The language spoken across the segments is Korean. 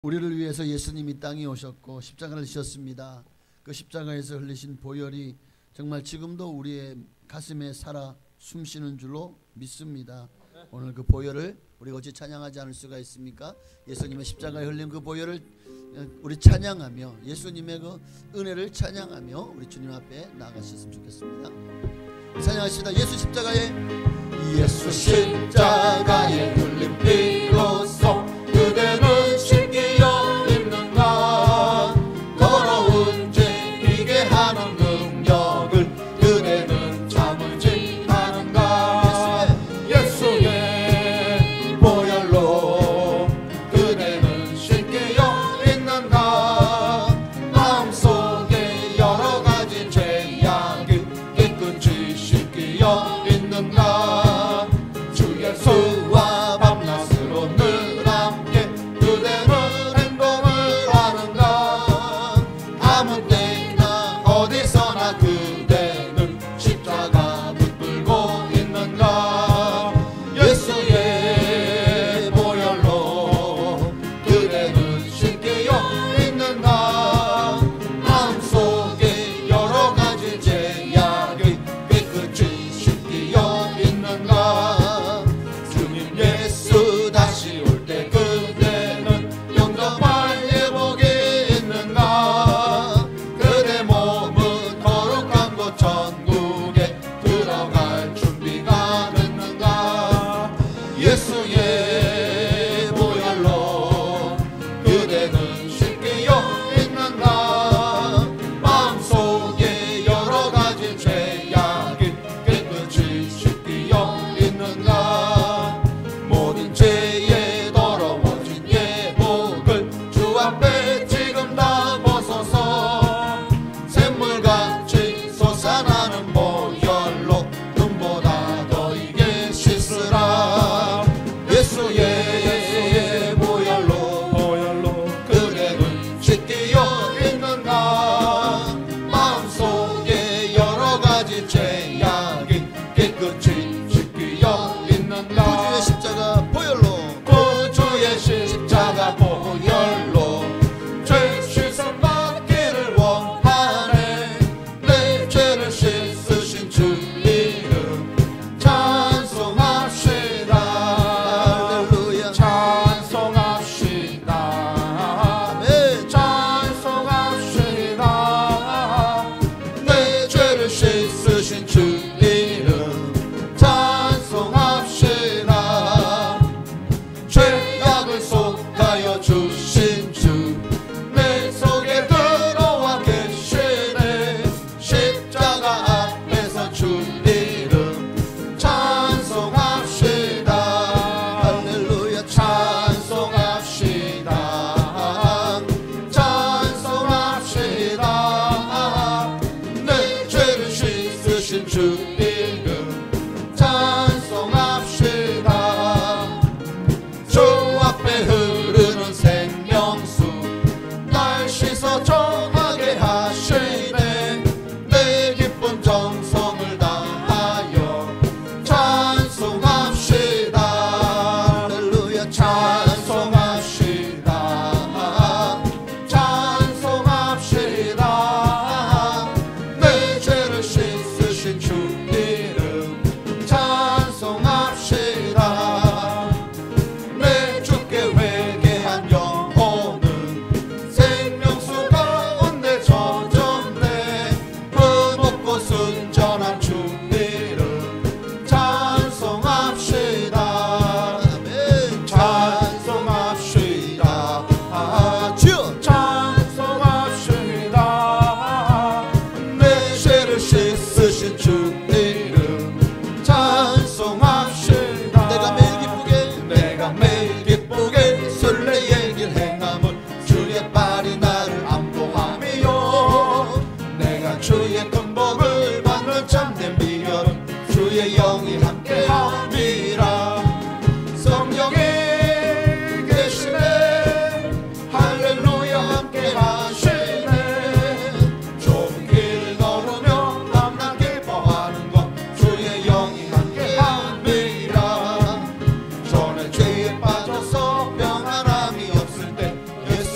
우리를 위해서 예수님이 땅에 오셨고 십자가를 지셨습니다. 그 십자가에서 흘리신 보혈이 정말 지금도 우리의 가슴에 살아 숨쉬는 줄로 믿습니다. 오늘 그 보혈을 우리가 어찌 찬양하지 않을 수가 있습니까? 예수님의 십자가에 흘린 그 보혈을 우리 찬양하며 예수님의 그 은혜를 찬양하며 우리 주님 앞에 나아가셨으면 좋겠습니다. 찬양하시다. 예수 십자가에 흘린 피로써 그대는 씻기어 있는가. 더러운 죄 비게 하는 능력을 그대는 참을지 않은가. 예수의 보혈로 그대는 씻기어 있는가. 마음속에 여러 가지 죄악이 깨끗이 씻기어 있는가. 주 예수와 밤낮으로 늘 함께 그대는 행동을 하는가. 아무 때나 어디서나 그대는 십자가 붙들고 있는가. 예수의 보혈로 그대는 씻기어 있는가. 마음속에 여러 가지 죄악이 깨끗이 씻기어 있는가. 주님 예수 다시 올 때 그대는 영접할 예복이 있는가. 그대 몸은 거룩한 곳 천국에 들어갈 준비가 됐는가. 예수의 보혈로 그대는 씻기어 있는가. 마음속에 여러 가지 죄악이 깨끗이 씻기어 있는가. 모든 죄에 더러워진 예복을 주 앞에 지금 다 벗어서 샘물같이 솟아나는 보혈로 눈보다 더 이게 씻으라. 예수의 보혈로 그대는 씻기어 있는가. 마음속에 여러 가지 죄악이 깨끗이 씻기어 있는가. 구주의 십자가 보혈로 구주의 십자가 보혈로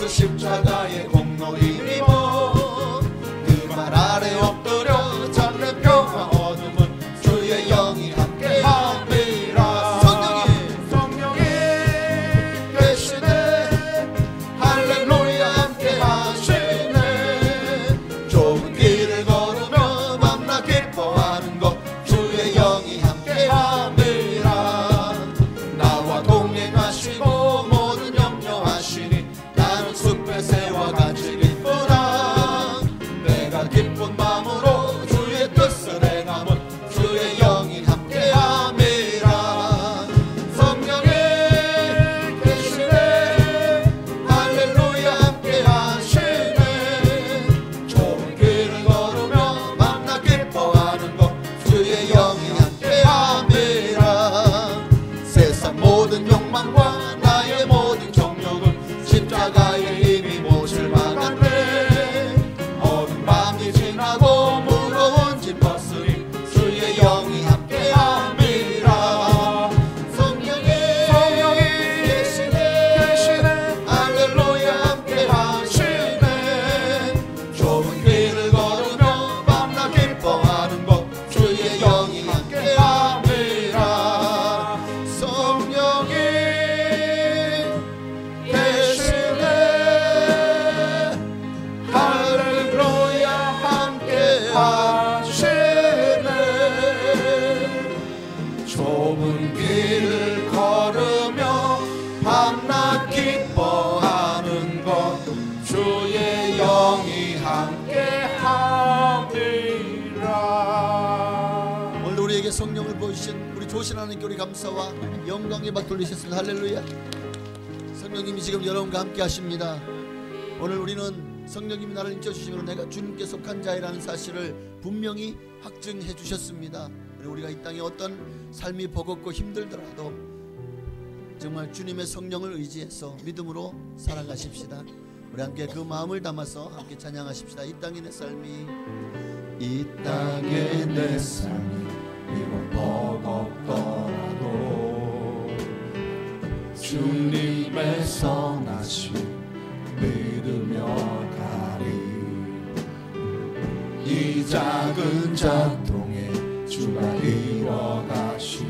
예수 십자가의 공로 힘입어 그 말 아래 엎드려 장래 평화 얻음은 주의 영이 함께함이라. 성령이 계시네 할렐루야 함께하시네. 좁은 길을 걸으며 밤낮 기뻐하는 것 주의 영이 함께함이라. 나와 동행하시고 모든 염려하시니 나는 숲의 새와 같이 기쁘다. 내가 기쁜 마음으로 주의 뜻을 행함은 주의 영이 함께함이라. 성령이 계시네 할렐루야 함께하시네. 좁은 길을 걸으며 밤낮 기뻐하는 것 주의 영이 함께함이라. 세상 모든 욕망과 나의 모든 정욕은 십자가의 힘이 못을 막았네. 어두운 밤이 지나고 무거운 짐 벗으니 주의 영이 함께함이라. 성령이 계시네 할렐루야 함께하시네. 좁은 길을 걸으며 밤낮 기뻐하는 것 주의 영이 함께함이라. 성령이 계시네 할렐루야 함께하시네. 좁은 길을 걸으며 밤낮 기뻐하는 것 주의 영이 함께함이라. 오늘 우리에게 성령을 보이신 우리 조신 하나님께 우리 감사와 영광에 박 돌리셨습니다. 할렐루야. 성령님이 지금 여러분과 함께 하십니다. 오늘 우리는 성령님이 나를 인쳐주시므로 내가 주님께 속한 자이라는 사실을 분명히 확증해 주셨습니다. 우리가 이 땅에 어떤 삶이 버겁고 힘들더라도 정말 주님의 성령을 의지해서 믿음으로 살아가십시다. 우리 함께 그 마음을 담아서 함께 찬양하십시다. 이 땅의 내 삶이 이 땅의 내 삶이 비록 버겁더라도 주님의 선하심 믿으며 가리. 이 작은 자통에 주가 이뤄가시니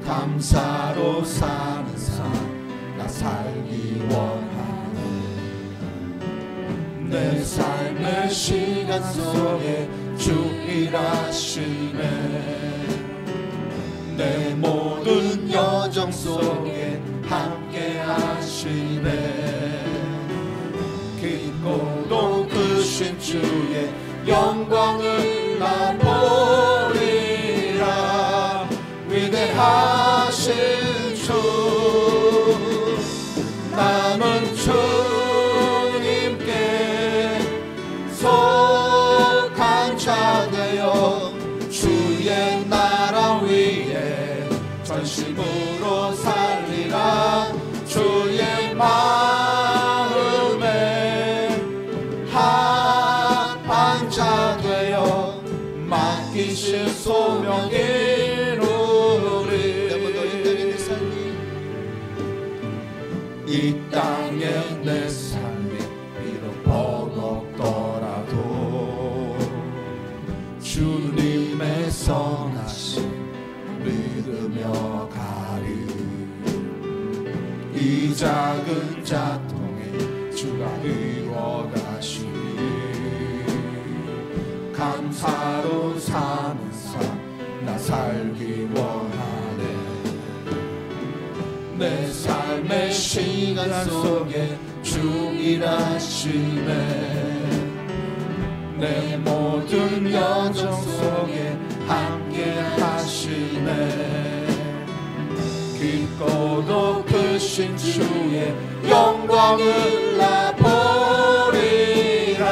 감사로 사는 삶 나 살기 원하네. 내 삶의 시간 속에 주 일하시네. 내 모든 여정 속에 함께 하시네. 깊고도 크신 주의 영광을 나 보리라. 위대하신 주 나는 주님께 속한 자 되어 주의 나라 위에 전심으로 살리라. 주의 마음에 합한 자 되어 맡기신 소명 이루리. 이 땅에 내 삶이 비록 버겁더라도 주님의 선하심 믿으며 가리. 이 작은 자통에 주가 이루어가시니 감사로 사는 삶 나 살기 원하네. 내 삶의 시간 속에 주 일하시네. 내 모든 여정 속에 함께 하시네. 깊고도 크신 주의 영광을 나 보리라.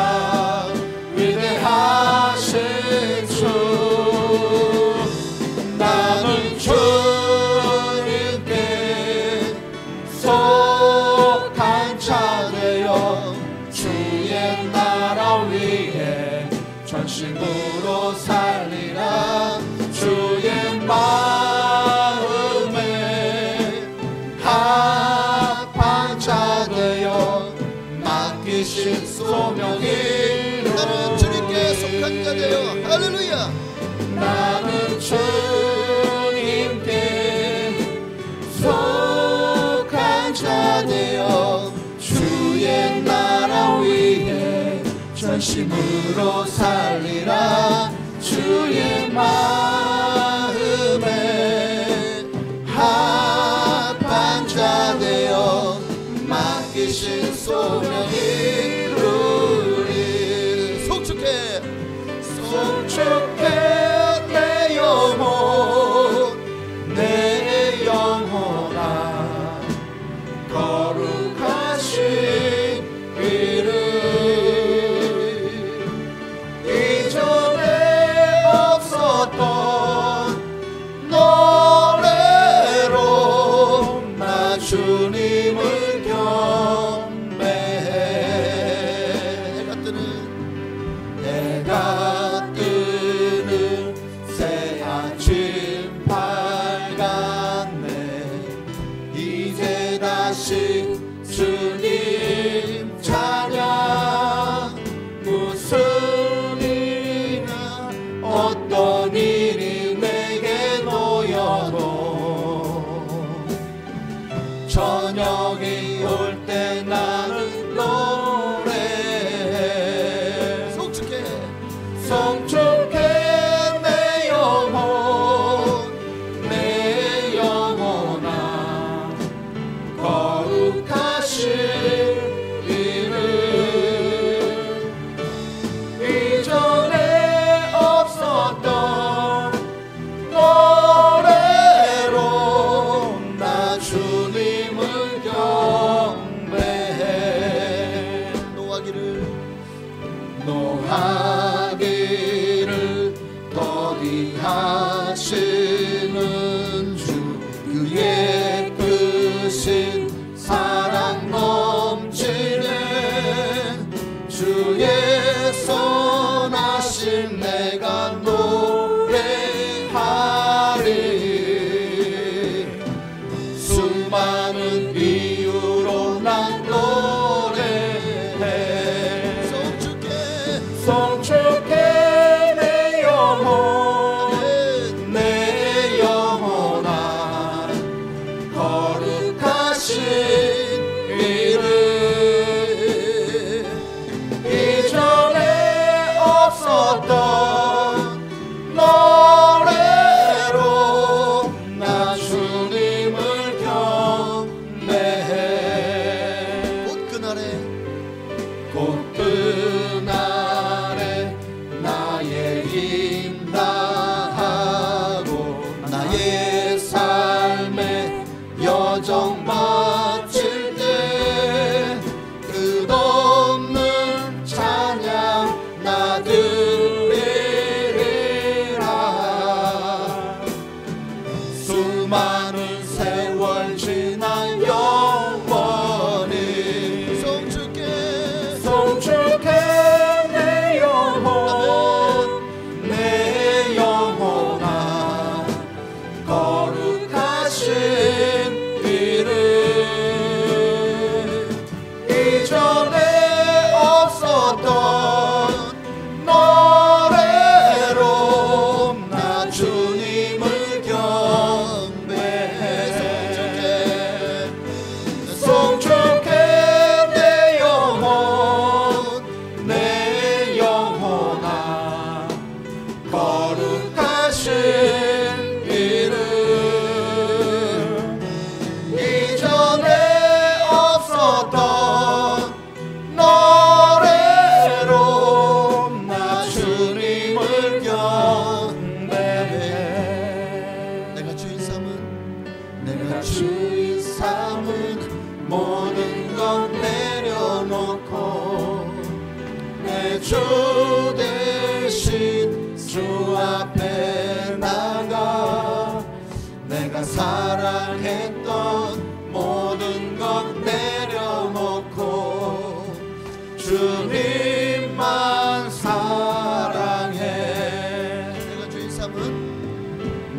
위대하신 주 나는 주님께 속한 자 되어 주의 나라 위에 전심으로 살리라. 주의 마음에 합한 자 맡기신 소명이 나는 주님께 속한 자 되어 할렐루야 나는 주님께 속한 자 되어 주의 나라 위에 전심으로 살리라 주의 마음에 합한 자 되어 맡기신 소명이 이루리 속축해 내 영혼 내 영혼아 거룩하신 이름 이전에 없었던 노래로 나 주님을 경배해 해가 뜨는 새 아침 밝았네 이제 다시 주님 찬양 무슨 일이나 어떤 일이 내게 놓여도 저녁이 올 때 나는 노래해 송축해 내 영혼아 거룩하신 이름 이전에 없었던 노래로 나 주님을 경배해 노하기를 더디하시는 주 그의 크신 사랑 넘치네 주의 선하심 내가 노래하리 수많은 이유로 난 노래해 송축해 내 영혼아 거룩하신 이름 이전에 없었던 노래로 나 주님을 경배해 곧 그날에 나의 힘 다하고 나의 삶에 여정 바칠 때 끝없는 찬양 나 드리리라 수많은 세월 지난 영원히 송축해 내 영혼아 거룩하신 이름 이전에 없었던 노래로 나 주님을 경배해 송축해 내 영혼아 거룩하신 이름 이전에 없었던 노래로 나 주님을 경배해 내가 주인 삼은 모든 것 내려놓고 내 주 대신 주 앞에 나가 내가 사랑했던 모든 것 내려놓고 주님만 사랑해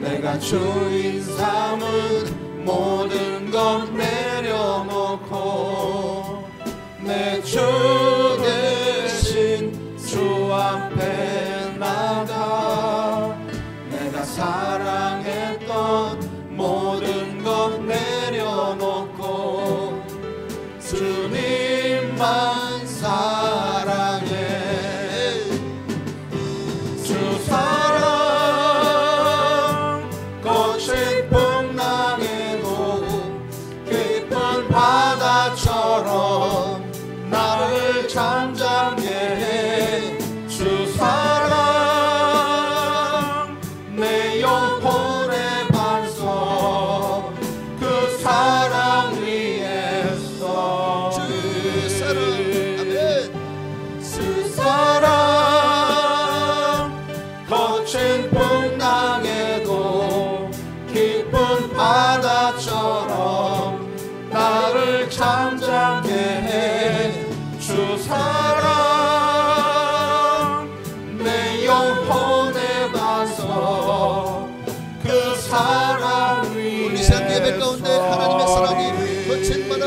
내가 주인 삼은 모든 것 내려놓고 내 주 주님만 사랑해. 주 사랑 거친 풍랑에도 깊은 바다처럼 나를 잠잠게 해. 주 사랑 내 영혼의 반석 그 사랑 위에 서. 주 사랑 아멘. 주 사랑 거친 풍랑에도 깊은 바다처럼 나를 잠잠게 해. 주 사랑 내 영혼의 반석 그 사랑 위에. 우리 산 예배 가운데 하나님의 사랑이 거친 바다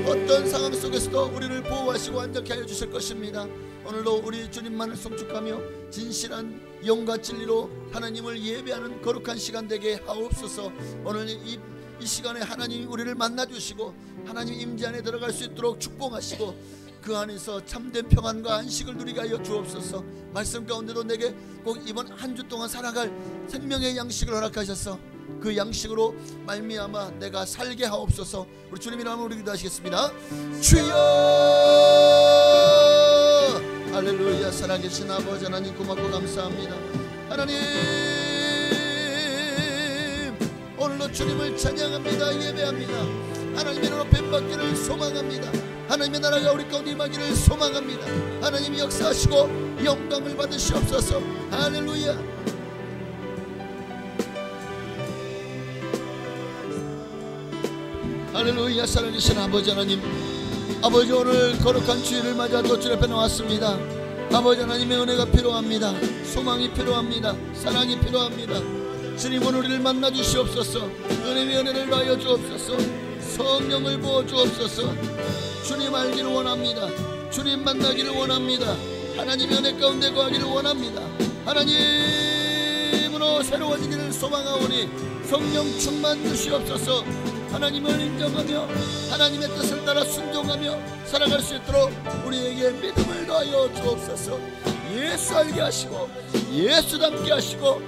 어떤 상황 속에서도 우리를 보호하시고 안전케 하여 주실 것입니다. 오늘도 우리 주님만을 송축하며 진실한 영과 진리로 하나님을 예배하는 거룩한 시간 되게 하옵소서. 오늘 이 시간에 하나님이 우리를 만나주시고 하나님 임재 안에 들어갈 수 있도록 축복하시고 그 안에서 참된 평안과 안식을 누리게 하여 주옵소서. 말씀 가운데도 내게 꼭 이번 한 주 동안 살아갈 생명의 양식을 허락하셔서 그 양식으로 말미암아 내가 살게 하옵소서. 우리 주님 이름으로 우리 기도하시겠습니다. 주여 할렐루야. 살아계신 아버지 하나님 고맙고 감사합니다. 하나님 오늘도 주님을 찬양합니다. 예배합니다. 하나님의 나라 뱀받기를 소망합니다. 하나님의 나라가 우리 가운데 임하기를 소망합니다. 하나님이 역사하시고 영광을 받으시옵소서. 할렐루야. 할렐루야. 살아계신 아버지 하나님, 아버지 오늘 거룩한 주일을 맞아 또 주님 앞에 나왔습니다. 아버지 하나님의 은혜가 필요합니다. 소망이 필요합니다. 사랑이 필요합니다. 주님 오늘 우리를 만나 주시옵소서. 은혜의 은혜를 더하여 주옵소서. 성령을 부어 주옵소서. 주님 알기를 원합니다. 주님 만나기를 원합니다. 하나님의 은혜 가운데 거하기를 원합니다. 하나님으로 새로워지기를 소망하오니 성령 충만 주시옵소서. 하나님을 인정하며 하나님의 뜻을 따라 순종하며 살아갈 수 있도록 우리에게 믿음을 더하여 주옵소서. 예수 알게 하시고 예수 닮게 하시고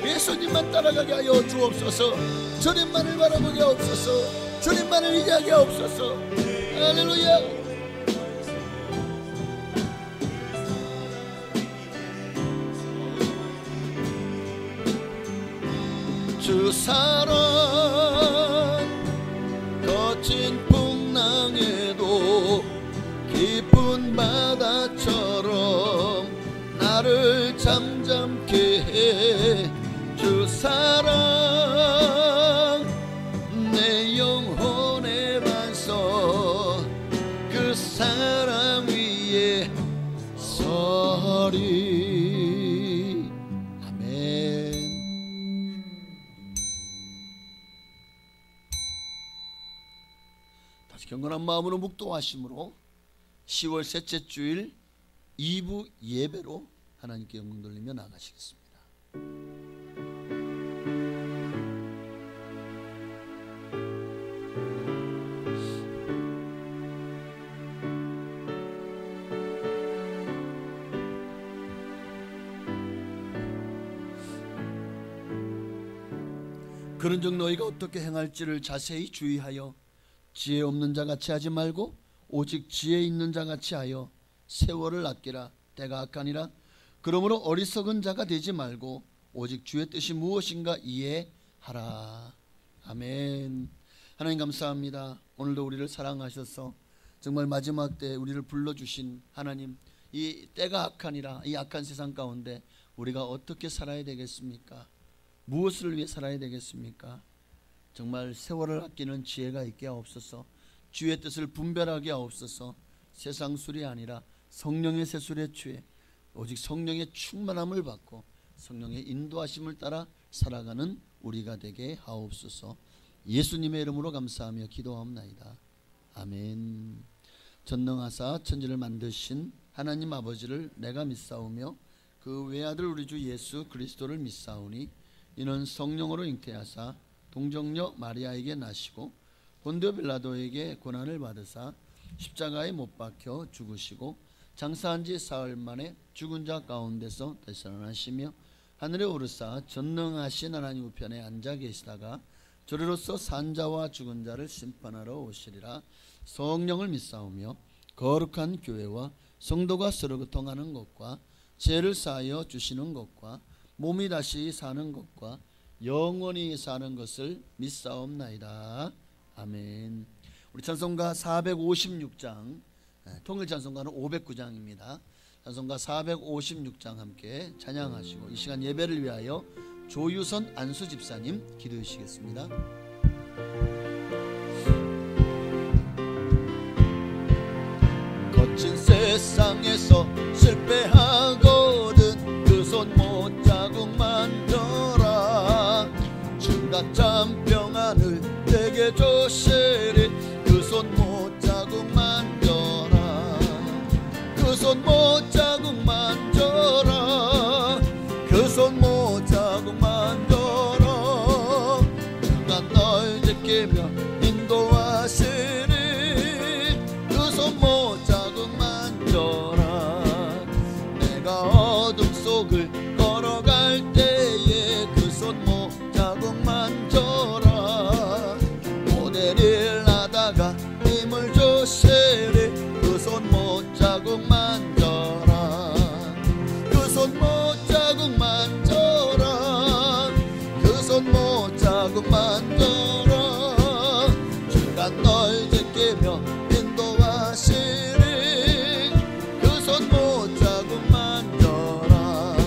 예수님만 따라가게 하여 주옵소서. 주님만을 바라보게 하옵소서. 주님만을 의지하게 하옵소서. 할렐루야. 주 사랑 거친 풍랑에도 깊은 바다처럼 나를 잠잠게 해. 주 사랑 내 영혼의 반석 그 사랑 위에 서리. 아멘. 다시 경건한 마음으로 묵도하심으로 10월 셋째 주일 2부 예배로 하나님께 영광 돌리며 나가시겠습니다. 그런즉 너희가 어떻게 행할지를 자세히 주의하여 지혜 없는 자같이 하지 말고 오직 지혜 있는 자같이 하여 세월을 아끼라. 때가 악하니라. 그러므로 어리석은 자가 되지 말고 오직 주의 뜻이 무엇인가 이해하라. 아멘. 하나님 감사합니다. 오늘도 우리를 사랑하셔서 정말 마지막 때 우리를 불러주신 하나님, 이 때가 악하니라. 이 악한 세상 가운데 우리가 어떻게 살아야 되겠습니까? 무엇을 위해 살아야 되겠습니까? 정말 세월을 아끼는 지혜가 있게 하옵소서. 주의 뜻을 분별하게 하옵소서. 세상 술이 아니라 성령의 세술에 취해 오직 성령의 충만함을 받고 성령의 인도하심을 따라 살아가는 우리가 되게 하옵소서. 예수님의 이름으로 감사하며 기도하옵나이다. 아멘. 전능하사 천지를 만드신 하나님 아버지를 내가 믿사오며 그 외아들 우리 주 예수 그리스도를 믿사오니 이는 성령으로 잉태하사 동정녀 마리아에게 나시고 본디오 빌라도에게 고난을 받으사 십자가에 못 박혀 죽으시고 장사한 지 사흘 만에 죽은 자 가운데서 다시 살아나시며 하늘에 오르사 전능하신 하나님 우편에 앉아 계시다가 저리로서 산 자와 죽은 자를 심판하러 오시리라. 성령을 믿사오며 거룩한 교회와 성도가 서로 교통하는 것과 죄를 사하여 주시는 것과 몸이 다시 사는 것과 영원히 사는 것을 믿사옵나이다. 아멘. 우리 찬송가 456장, 통일 찬송가는 509장입니다. 찬송가 456장 함께 찬양하시고 이 시간 예배를 위하여 조유선 안수 집사님 기도해 주시겠습니다. 거친 세상에서 실패하거든 그 손 못 자국 만져라. 주가 참 평안을 내게 주시리. 그 손 못 자국 만져라. 그 손 못 자국 만져라. 그 손 못 자국 만져라. 주가 널 지키며 인도하시리. 그 손 못 자국 만져라. 내가 어둠 속을 걸어갈 때에 그 손 못 자국 만져라. 모델을 하다가 힘을 주시리. 그 손 못 자국 만져라. 그 손 못 자국 만져라. 그 손 못 자국 만져라. 주가 널 지키며 인도하시리. 그 손 못 자국 만져라.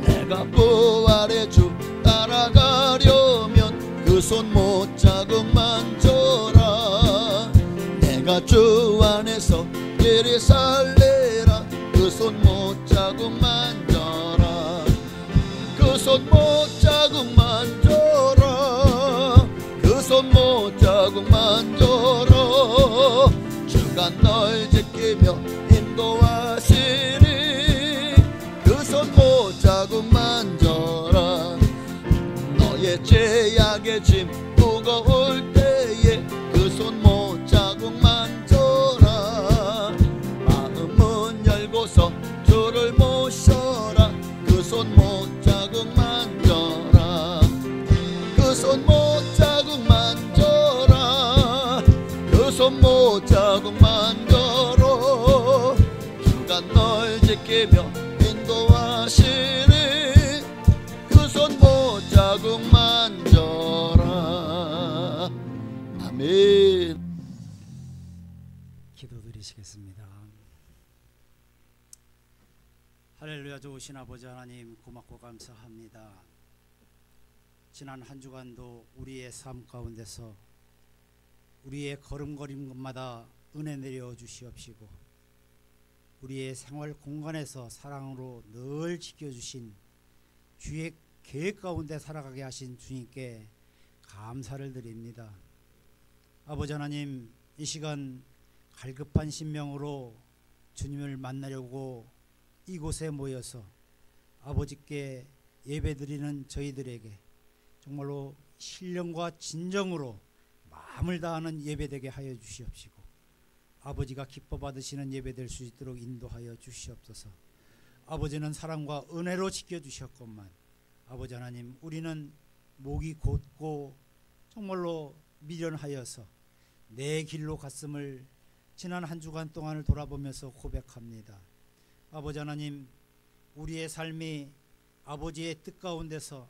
내가 부활의 주 따라가려면 그 손 못 자국 만져라. 내가 주 안에서 길이 살리라. 그 손 못 자국 만져라. 그 손 못 자국 만져라. 그 손 못 자국 만져라. 주가 널 지키며 인도하시리. 그 손 못 자국 만져라. 너의 죄악의 짐 무거울 때에 그 손 못 자국 만져라. 마음은 열고서 주를 모셔라. 그 손 못 자국 만져라. 그 손 못 자국 만져라. 그 손 못 자국 만져라. 주가 널 지키며 인도하시리. 그 손 못 자국 만져라. 아멘. 기도드리시겠습니다. 할렐루야. 좋으신 아버지 하나님, 고맙고 감사합니다. 지난 한 주간도 우리의 삶 가운데서 우리의 걸음걸임 것마다 은혜 내려 주시옵시고 우리의 생활 공간에서 사랑으로 늘 지켜주신 주의 계획 가운데 살아가게 하신 주님께 감사를 드립니다. 아버지 하나님, 이 시간 갈급한 심령으로 주님을 만나려고 이곳에 모여서 아버지께 예배드리는 저희들에게 정말로 신령과 진정으로 마음을 다하는 예배되게 하여 주시옵시고 아버지가 기뻐 받으시는 예배될 수 있도록 인도하여 주시옵소서. 아버지는 사랑과 은혜로 지켜주셨건만 아버지 하나님, 우리는 목이 곧고 정말로 미련하여서 내 길로 갔음을 지난 한 주간 동안을 돌아보면서 고백합니다. 아버지 하나님, 우리의 삶이 아버지의 뜻 가운데서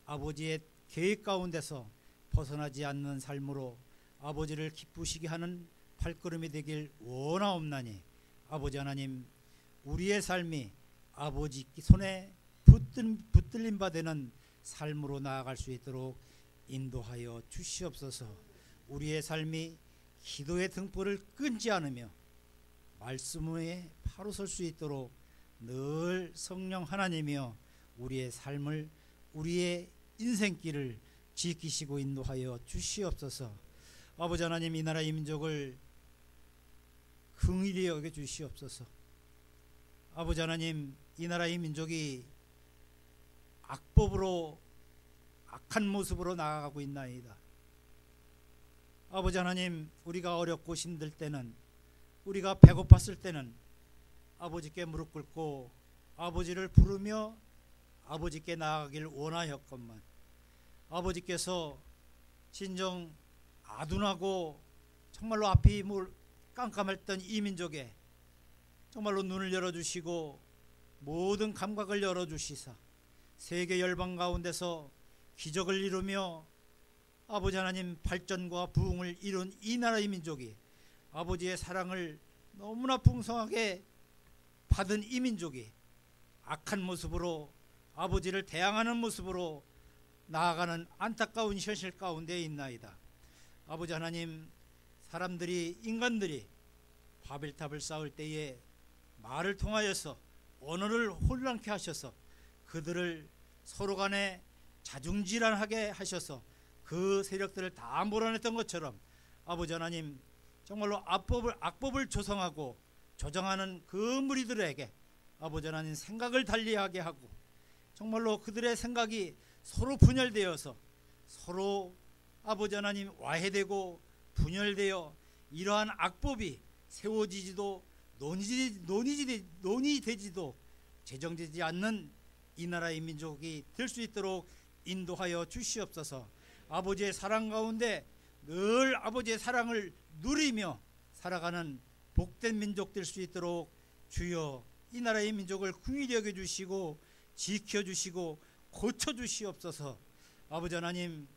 아버지의 계획 가운데서 벗어나지 않는 삶으로 아버지를 기쁘시게 하는 발걸음이 되길 원하옵나니 아버지 하나님, 우리의 삶이 아버지 손에 붙들림 바 되는 삶으로 나아갈 수 있도록 인도하여 주시옵소서. 우리의 삶이 기도의 등불을 끄지 않으며 말씀에 바로 설 수 있도록 늘 성령 하나님이여 우리의 삶을, 우리의 인생길을 지키시고 인도하여 주시옵소서. 아버지 하나님, 이 나라 이 민족을 긍휼히 여겨 주시옵소서. 아버지 하나님, 이 나라 이 민족이 악법으로 악한 모습으로 나아가고 있나이다. 아버지 하나님, 우리가 어렵고 힘들 때는 우리가 배고팠을 때는 아버지께 무릎 꿇고 아버지를 부르며 아버지께 나아가길 원하였건만 아버지께서 진정 아둔하고 정말로 앞이 깜깜했던 이 민족에 정말로 눈을 열어주시고 모든 감각을 열어주시사 세계 열방 가운데서 기적을 이루며 아버지 하나님 발전과 부흥을 이룬 이 나라의 민족이 아버지의 사랑을 너무나 풍성하게 받은 이 민족이 악한 모습으로 아버지를 대항하는 모습으로 나아가는 안타까운 현실 가운데 있나이다. 아버지 하나님, 사람들이 인간들이 바벨탑을 쌓을 때에 말을 통하여서 언어를 혼란케 하셔서 그들을 서로 간에 자중질환하게 하셔서 그 세력들을 다 몰아냈던 것처럼 아버지 하나님 정말로 악법을 조성하고 조정하는 그 무리들에게 아버지 하나님 생각을 달리하게 하고 정말로 그들의 생각이 서로 분열되어서 서로 아버지 하나님 와해되고 분열되어 이러한 악법이 세워지지도 논의되지도 제정되지 않는 이 나라의 민족이 될 수 있도록 인도하여 주시옵소서. 아버지의 사랑 가운데 늘 아버지의 사랑을 누리며 살아가는 복된 민족 될 수 있도록 주여 이 나라의 민족을 긍휼히 여겨주시고 지켜주시고 고쳐주시옵소서. 아버지 하나님,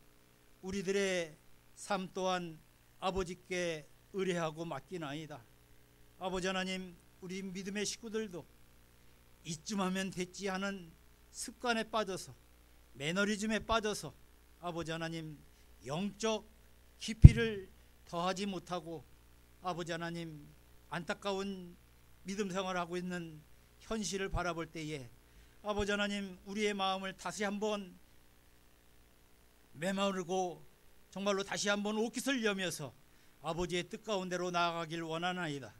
우리들의 삶 또한 아버지께 의뢰하고 맡기나이다. 아버지 하나님, 우리 믿음의 식구들도 이쯤 하면 됐지 하는 습관에 빠져서 매너리즘에 빠져서 아버지 하나님 영적 깊이를 더하지 못하고 아버지 하나님 안타까운 믿음 생활을 하고 있는 현실을 바라볼 때에 아버지 하나님 우리의 마음을 다시 한번 메마르고 정말로 다시 한번 옷깃을 여며서 아버지의 뜻 가운데로 나아가길 원하나이다.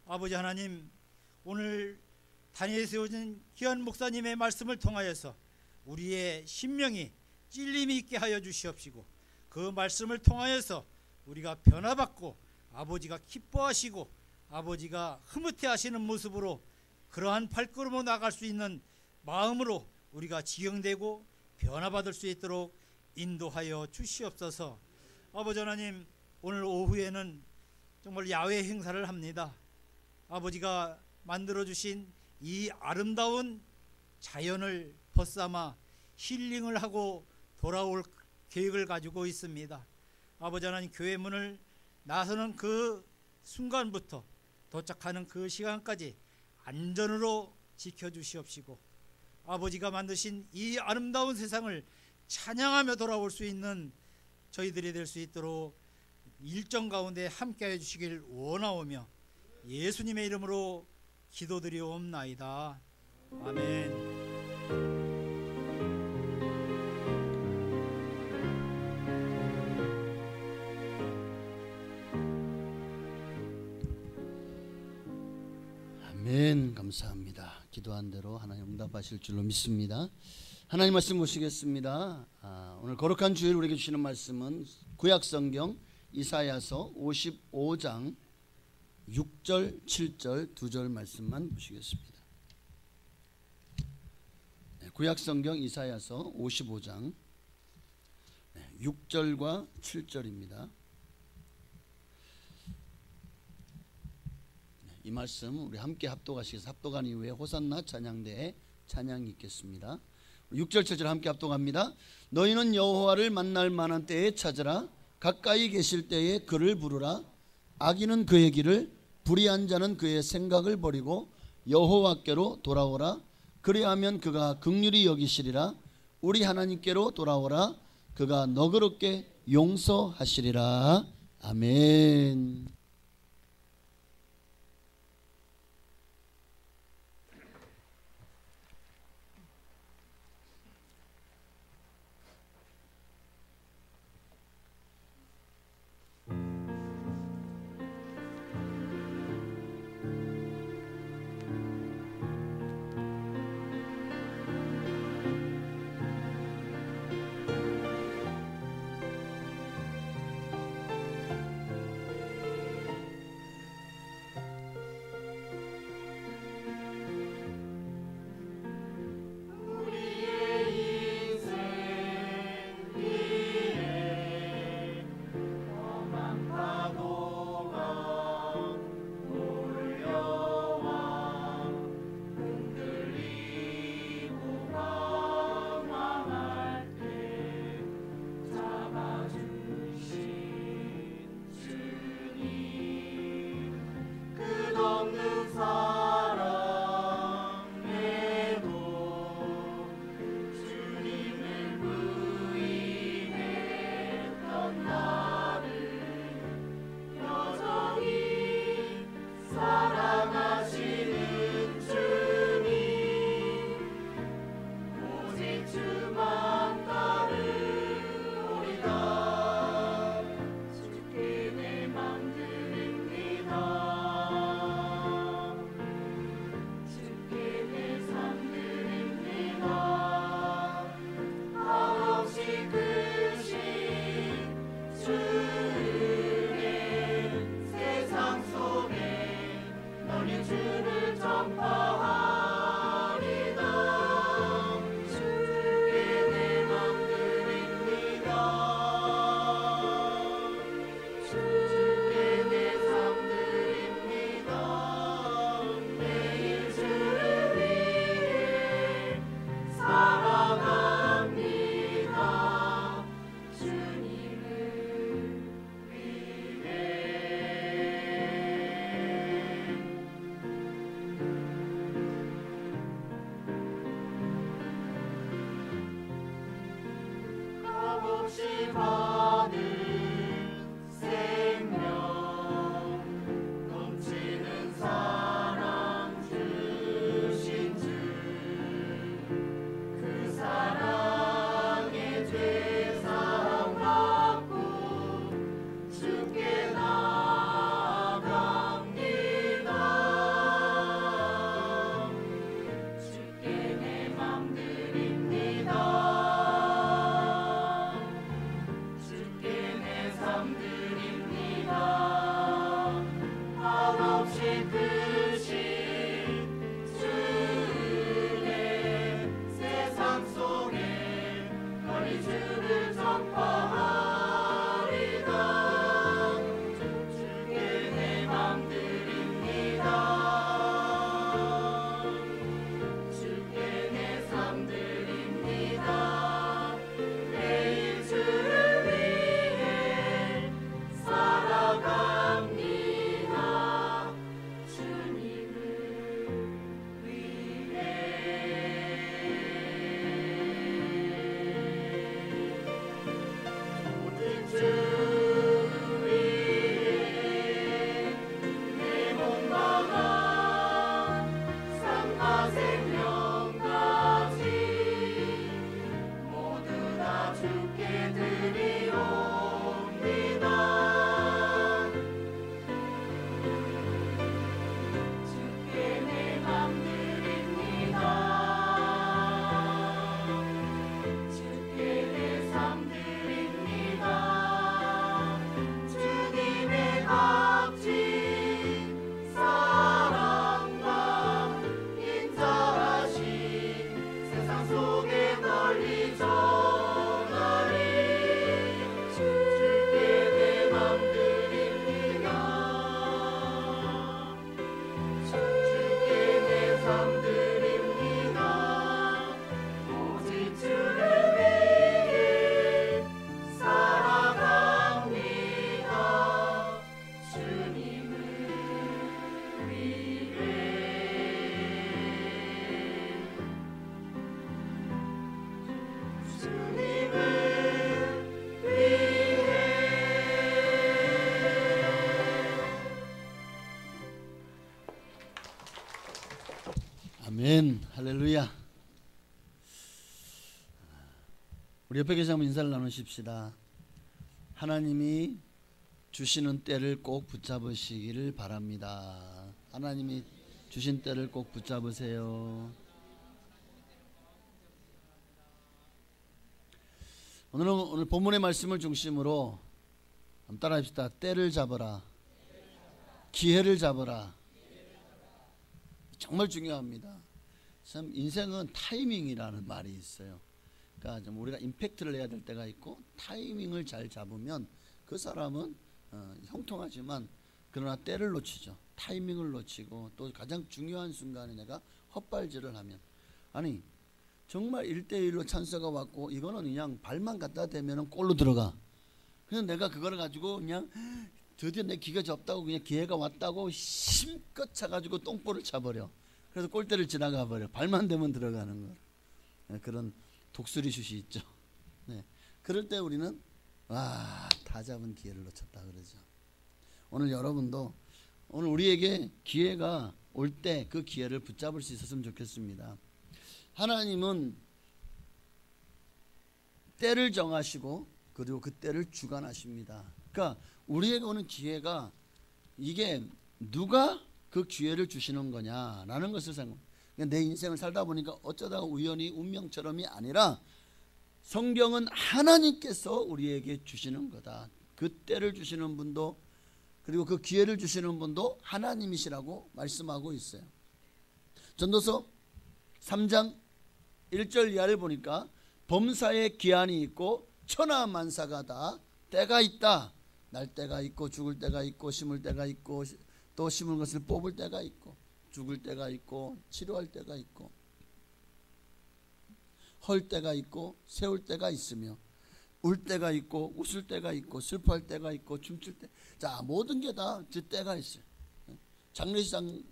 아버지 하나님, 오늘 단위에 세워진 귀한 목사님의 말씀을 통하여서 우리의 심령이 찔림이 있게 하여 주시옵시고 그 말씀을 통하여서 우리가 변화받고 아버지가 기뻐하시고 아버지가 흐뭇해 하시는 모습으로 그러한 발걸음으로 나갈 수 있는 마음으로 우리가 지경되고 변화받을 수 있도록 인도하여 주시옵소서. 아버지 하나님, 오늘 오후에는 정말 야외 행사를 합니다. 아버지가 만들어주신 이 아름다운 자연을 벗삼아 힐링을 하고 돌아올 계획을 가지고 있습니다. 아버지 하나님, 교회 문을 나서는 그 순간부터 도착하는 그 시간까지 안전으로 지켜주시옵시고 아버지가 만드신 이 아름다운 세상을 찬양하며 돌아올 수 있는 저희들이 될 수 있도록 일정 가운데 함께해 주시길 원하오며 예수님의 이름으로 기도드리옵나이다. 아멘. 아멘. 감사합니다. 기도한 대로 하나님 응답하실 줄로 믿습니다. 하나님 말씀 보시겠습니다. 오늘 거룩한 주일 우리에게 주시는 말씀은 구약성경 이사야서 55장 6절 7절 2절 말씀만 보시겠습니다. 구약성경 이사야서 55장 6절과 7절입니다. 이 말씀 우리 함께 합독하시겠습니다. 합독한 이후에 호산나 찬양대에 찬양이 있겠습니다. 6절 7절 함께 합독합니다. 너희는 여호와를 만날 만한 때에 찾으라. 가까이 계실 때에 그를 부르라. 악인은 그의 길을, 불의한 자는 그의 생각을 버리고 여호와께로 돌아오라. 그리하면 그가 긍휼히 여기시리라. 우리 하나님께로 돌아오라. 그가 너그럽게 용서하시리라. 아멘. 아멘. 할렐루야. 우리 옆에 계신 한번 인사를 나누십시다. 하나님이 주시는 때를 꼭 붙잡으시기를 바랍니다. 하나님이 주신 때를 꼭 붙잡으세요. 오늘 본문의 말씀을 중심으로 한번 따라합시다. 때를 잡아라. 기회를 잡아라. 정말 중요합니다. 참 인생은 타이밍이라는 말이 있어요. 그러니까 좀 우리가 임팩트를 해야 될 때가 있고 타이밍을 잘 잡으면 그 사람은 형통하지만 그러나 때를 놓치죠. 타이밍을 놓치고 또 가장 중요한 순간에 내가 헛발질을 하면 아니 정말 1대1로 찬스가 왔고 이거는 그냥 발만 갖다 대면 골로 들어가. 그냥 내가 그걸 가지고 그냥 드디어 내 기가 접다고 그냥 기회가 왔다고 힘껏 차가지고 똥볼을 차버려. 그래서 골대를 지나가 버려. 발만 대면 들어가는 거. 네, 그런 독수리 슛이 있죠. 네. 그럴 때 우리는 다 잡은 기회를 놓쳤다 그러죠. 오늘 여러분도 오늘 우리에게 기회가 올 때 그 기회를 붙잡을 수 있었으면 좋겠습니다. 하나님은 때를 정하시고 그리고 그 때를 주관하십니다. 그러니까 우리에게 오는 기회가 이게 누가 그 기회를 주시는 거냐라는 것을 생각합니다. 내 인생을 살다 보니까 어쩌다가 우연히 운명처럼이 아니라 성경은 하나님께서 우리에게 주시는 거다. 그 때를 주시는 분도 그리고 그 기회를 주시는 분도 하나님이시라고 말씀하고 있어요. 전도서 3장 1절 이하를 보니까 범사에 기한이 있고 천하만사가 다 때가 있다. 날 때가 있고 죽을 때가 있고 심을 때가 있고 또 심은 것을 뽑을 때가 있고 죽을 때가 있고 치료할 때가 있고 헐 때가 있고 세울 때가 있으며 울 때가 있고 웃을 때가 있고 슬퍼할 때가 있고 춤출 때 자 모든 게 다 그 때가 있어요. 장례식장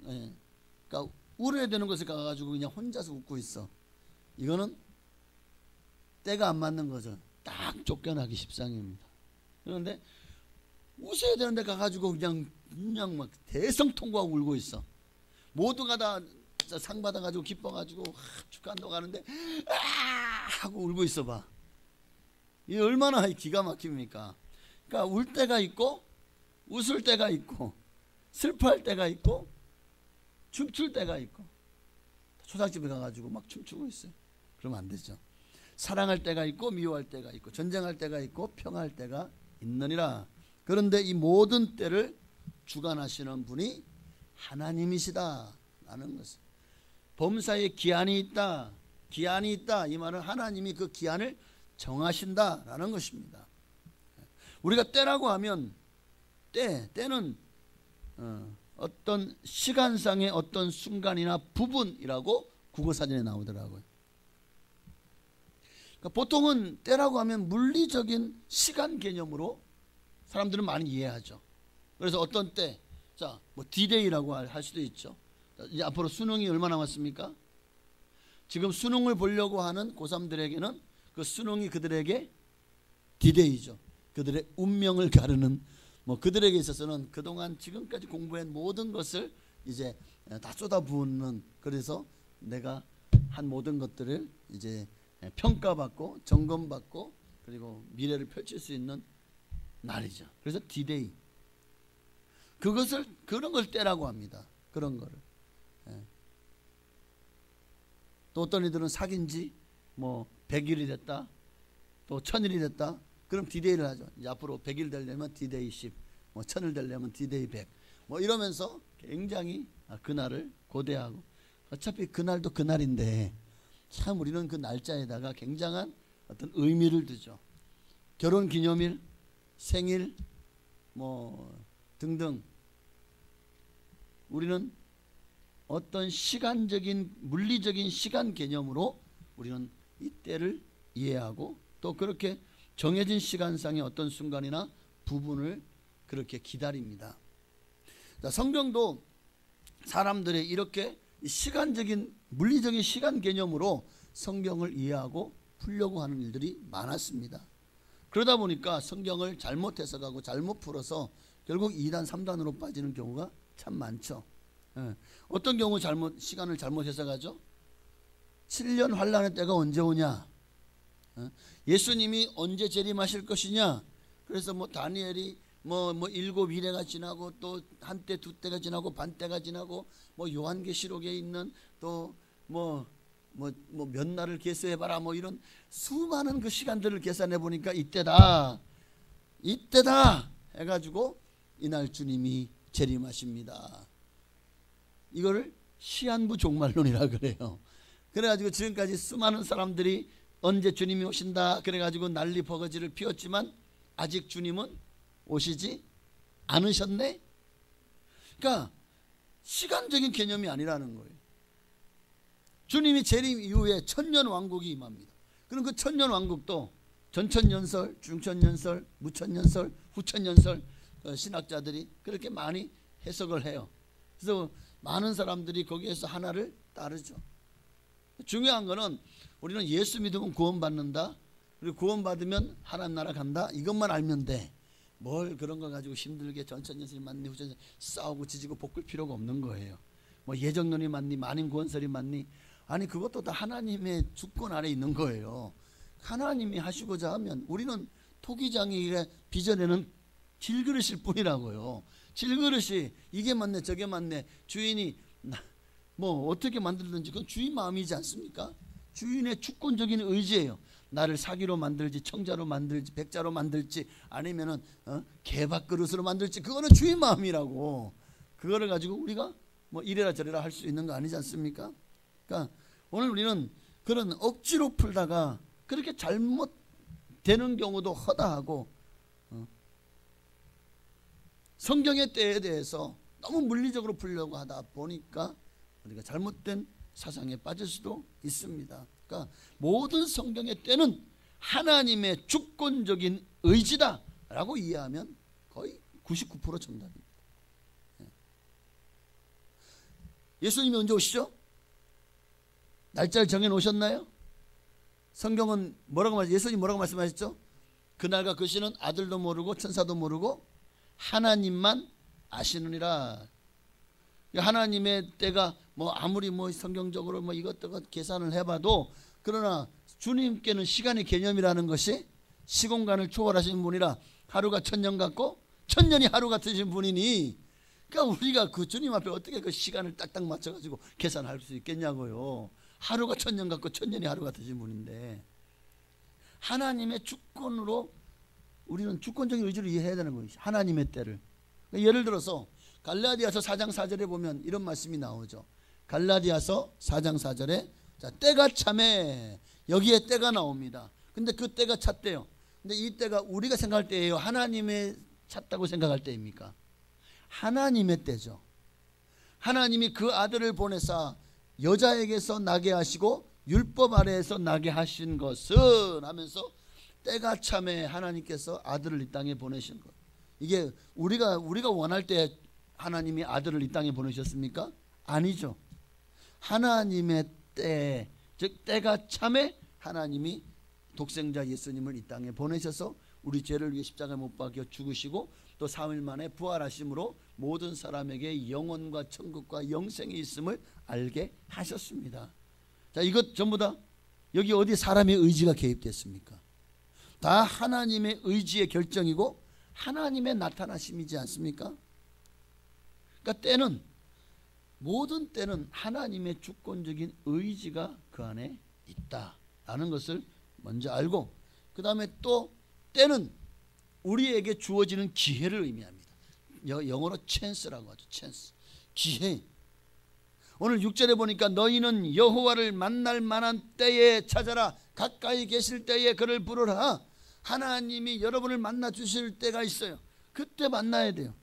그러니까 울어야 되는 것을 가가지고 그냥 혼자서 웃고 있어. 이거는 때가 안 맞는 거죠. 딱 쫓겨나기 십상입니다. 그런데 웃어야 되는데 가가지고 그냥 막 대성통곡하고 울고 있어. 모두가 다 상 받아가지고 기뻐가지고 축하한다고 하는데 하고 울고 있어 봐. 이게 얼마나 기가 막힙니까? 그러니까 울 때가 있고 웃을 때가 있고 슬퍼할 때가 있고 춤출 때가 있고 초상집에 가가지고 막 춤추고 있어요. 그러면 안 되죠. 사랑할 때가 있고 미워할 때가 있고 전쟁할 때가 있고 평화할 때가 있느니라. 그런데 이 모든 때를 주관하시는 분이 하나님이시다라는 것을. 범사에 기한이 있다. 기한이 있다. 이 말은 하나님이 그 기한을 정하신다라는 것입니다. 우리가 때라고 하면 때는 어떤 시간상의 어떤 순간이나 부분이라고 국어사전에 나오더라고요. 그러니까 보통은 때라고 하면 물리적인 시간 개념으로 사람들은 많이 이해하죠. 그래서 어떤 때, 자, 뭐 D-Day라고 할 수도 있죠. 이제 앞으로 수능이 얼마 남았습니까? 지금 수능을 보려고 하는 고3들에게는 그 수능이 그들에게 D-Day죠. 그들의 운명을 가르는, 뭐 그들에게 있어서는 그동안 지금까지 공부한 모든 것을 이제 다 쏟아부은, 그래서 내가 한 모든 것들을 이제 평가받고 점검받고 그리고 미래를 펼칠 수 있는 날이죠. 그래서 D-Day. 그런 걸 때라고 합니다. 그런 거를. 또 어떤 이들은 사귄 지 뭐 100일이 됐다, 또 1000일이 됐다. 그럼 D-Day를 하죠. 이제 앞으로 100일 되려면 D-Day 10, 뭐 1000일 되려면 D-Day 100, 뭐 이러면서 굉장히 그날을 고대하고, 어차피 그날도 그날인데 참 우리는 그 날짜에다가 굉장한 어떤 의미를 두죠. 결혼기념일, 생일, 뭐 등등. 우리는 어떤 시간적인 물리적인 시간 개념으로 우리는 이 때를 이해하고 또 그렇게 정해진 시간상의 어떤 순간이나 부분을 그렇게 기다립니다. 자, 성경도 사람들의 이렇게 시간적인 물리적인 시간 개념으로 성경을 이해하고 풀려고 하는 일들이 많았습니다. 그러다 보니까 성경을 잘못 해석하고 잘못 풀어서 결국 2단 3단으로 빠지는 경우가 참 많죠. 어떤 경우 시간을 잘못 해석하죠? 7년 환란의 때가 언제 오냐? 예수님이 언제 재림하실 것이냐? 그래서 뭐 다니엘이 뭐 7일가 지나고 또 한때 2때가 지나고 반때가 지나고 뭐 요한계시록에 있는 또 뭐 몇 날을 계수해봐라 뭐 이런 수많은 그 시간들을 계산해 보니까 이때다 해가지고 이날 주님이 재림하십니다. 이거를 시한부 종말론이라 그래요. 그래가지고 지금까지 수많은 사람들이 언제 주님이 오신다 그래가지고 난리 버거지를 피웠지만 아직 주님은 오시지 않으셨네. 그러니까 시간적인 개념이 아니라는 거예요. 주님이 재림 이후에 천년왕국이 임합니다. 그럼 그 천년왕국도 전천년설, 중천년설, 무천년설, 후천년설 신학자들이 그렇게 많이 해석을 해요. 그래서 많은 사람들이 거기에서 하나를 따르죠. 중요한 거는 우리는 예수 믿으면 구원받는다, 그리고 구원받으면 하나님 나라 간다, 이것만 알면 돼. 뭘 그런 거 가지고 힘들게 전천년설이 맞니 후천년설 싸우고 지지고 볶을 필요가 없는 거예요. 뭐 예정론이 맞니 만인 구원설이 맞니, 아니 그것도 다 하나님의 주권 아래 있는 거예요. 하나님이 하시고자 하면 우리는 토기장이 빚어내는 질그릇일 뿐이라고요. 질그릇이 이게 맞네 저게 맞네, 주인이 뭐 어떻게 만들든지 그건 주인 마음이지 않습니까? 주인의 주권적인 의지예요. 나를 사기로 만들지 청자로 만들지 백자로 만들지 아니면은 개밥그릇으로 만들지 그거는 주인 마음이라고. 그거를 가지고 우리가 뭐 이래라 저래라 할 수 있는 거 아니지 않습니까? 그러니까 오늘 우리는 그런 억지로 풀다가 그렇게 잘못되는 경우도 허다하고 성경의 때에 대해서 너무 물리적으로 풀려고 하다 보니까 우리가 잘못된 사상에 빠질 수도 있습니다. 그러니까 모든 성경의 때는 하나님의 주권적인 의지다라고 이해하면 거의 99% 정답입니다. 예수님이 언제 오시죠? 날짜를 정해 놓으셨나요? 성경은 뭐라고 예수님 뭐라고 말씀하셨죠? 그날과 그 시는 아들도 모르고 천사도 모르고 하나님만 아시느니라. 하나님의 때가 뭐 아무리 뭐 성경적으로 뭐 이것저것 계산을 해봐도 그러나 주님께는 시간의 개념이라는 것이 시공간을 초월하신 분이라 하루가 1000년 같고 1000년이 하루 같으신 분이니, 그러니까 우리가 그 주님 앞에 어떻게 그 시간을 딱딱 맞춰가지고 계산할 수 있겠냐고요. 하루가 1000년 같고 1000년이 하루 같으신 분인데 하나님의 주권으로 우리는 주권적인 의지를 이해해야 되는 거예요. 하나님의 때를. 그러니까 예를 들어서 갈라디아서 4장 4절에 보면 이런 말씀이 나오죠. 갈라디아서 4장 4절에 자, 때가 참에, 여기에 때가 나옵니다. 근데 그 때가 찼대요. 근데 이 때가 우리가 생각할 때예요? 하나님의 찼다고 생각할 때입니까? 하나님의 때죠. 하나님이 그 아들을 보내사 여자에게서 나게 하시고 율법 아래에서 나게 하신 것은 하면서 때가 참에 하나님께서 아들을 이 땅에 보내신 것. 이게 우리가 원할 때 하나님이 아들을 이 땅에 보내셨습니까? 아니죠. 하나님의 때, 즉 때가 참에 하나님이 독생자 예수님을 이 땅에 보내셔서 우리 죄를 위해 십자가에 못 박혀 죽으시고 또 3일 만에 부활하심으로 모든 사람에게 영혼과 천국과 영생이 있음을 알게 하셨습니다. 자, 이것 전부 다 여기 어디 사람의 의지가 개입됐습니까? 다 하나님의 의지의 결정이고 하나님의 나타나심이지 않습니까? 그러니까 때는, 모든 때는 하나님의 주권적인 의지가 그 안에 있다라는 것을 먼저 알고, 그 다음에 또 때는 우리에게 주어지는 기회를 의미합니다. 영어로 chance라고 하죠. chance, 기회. 오늘 6절에 보니까 너희는 여호와를 만날 만한 때에 찾아라. 가까이 계실 때에 그를 부르라. 하나님이 여러분을 만나 주실 때가 있어요. 그때 만나야 돼요.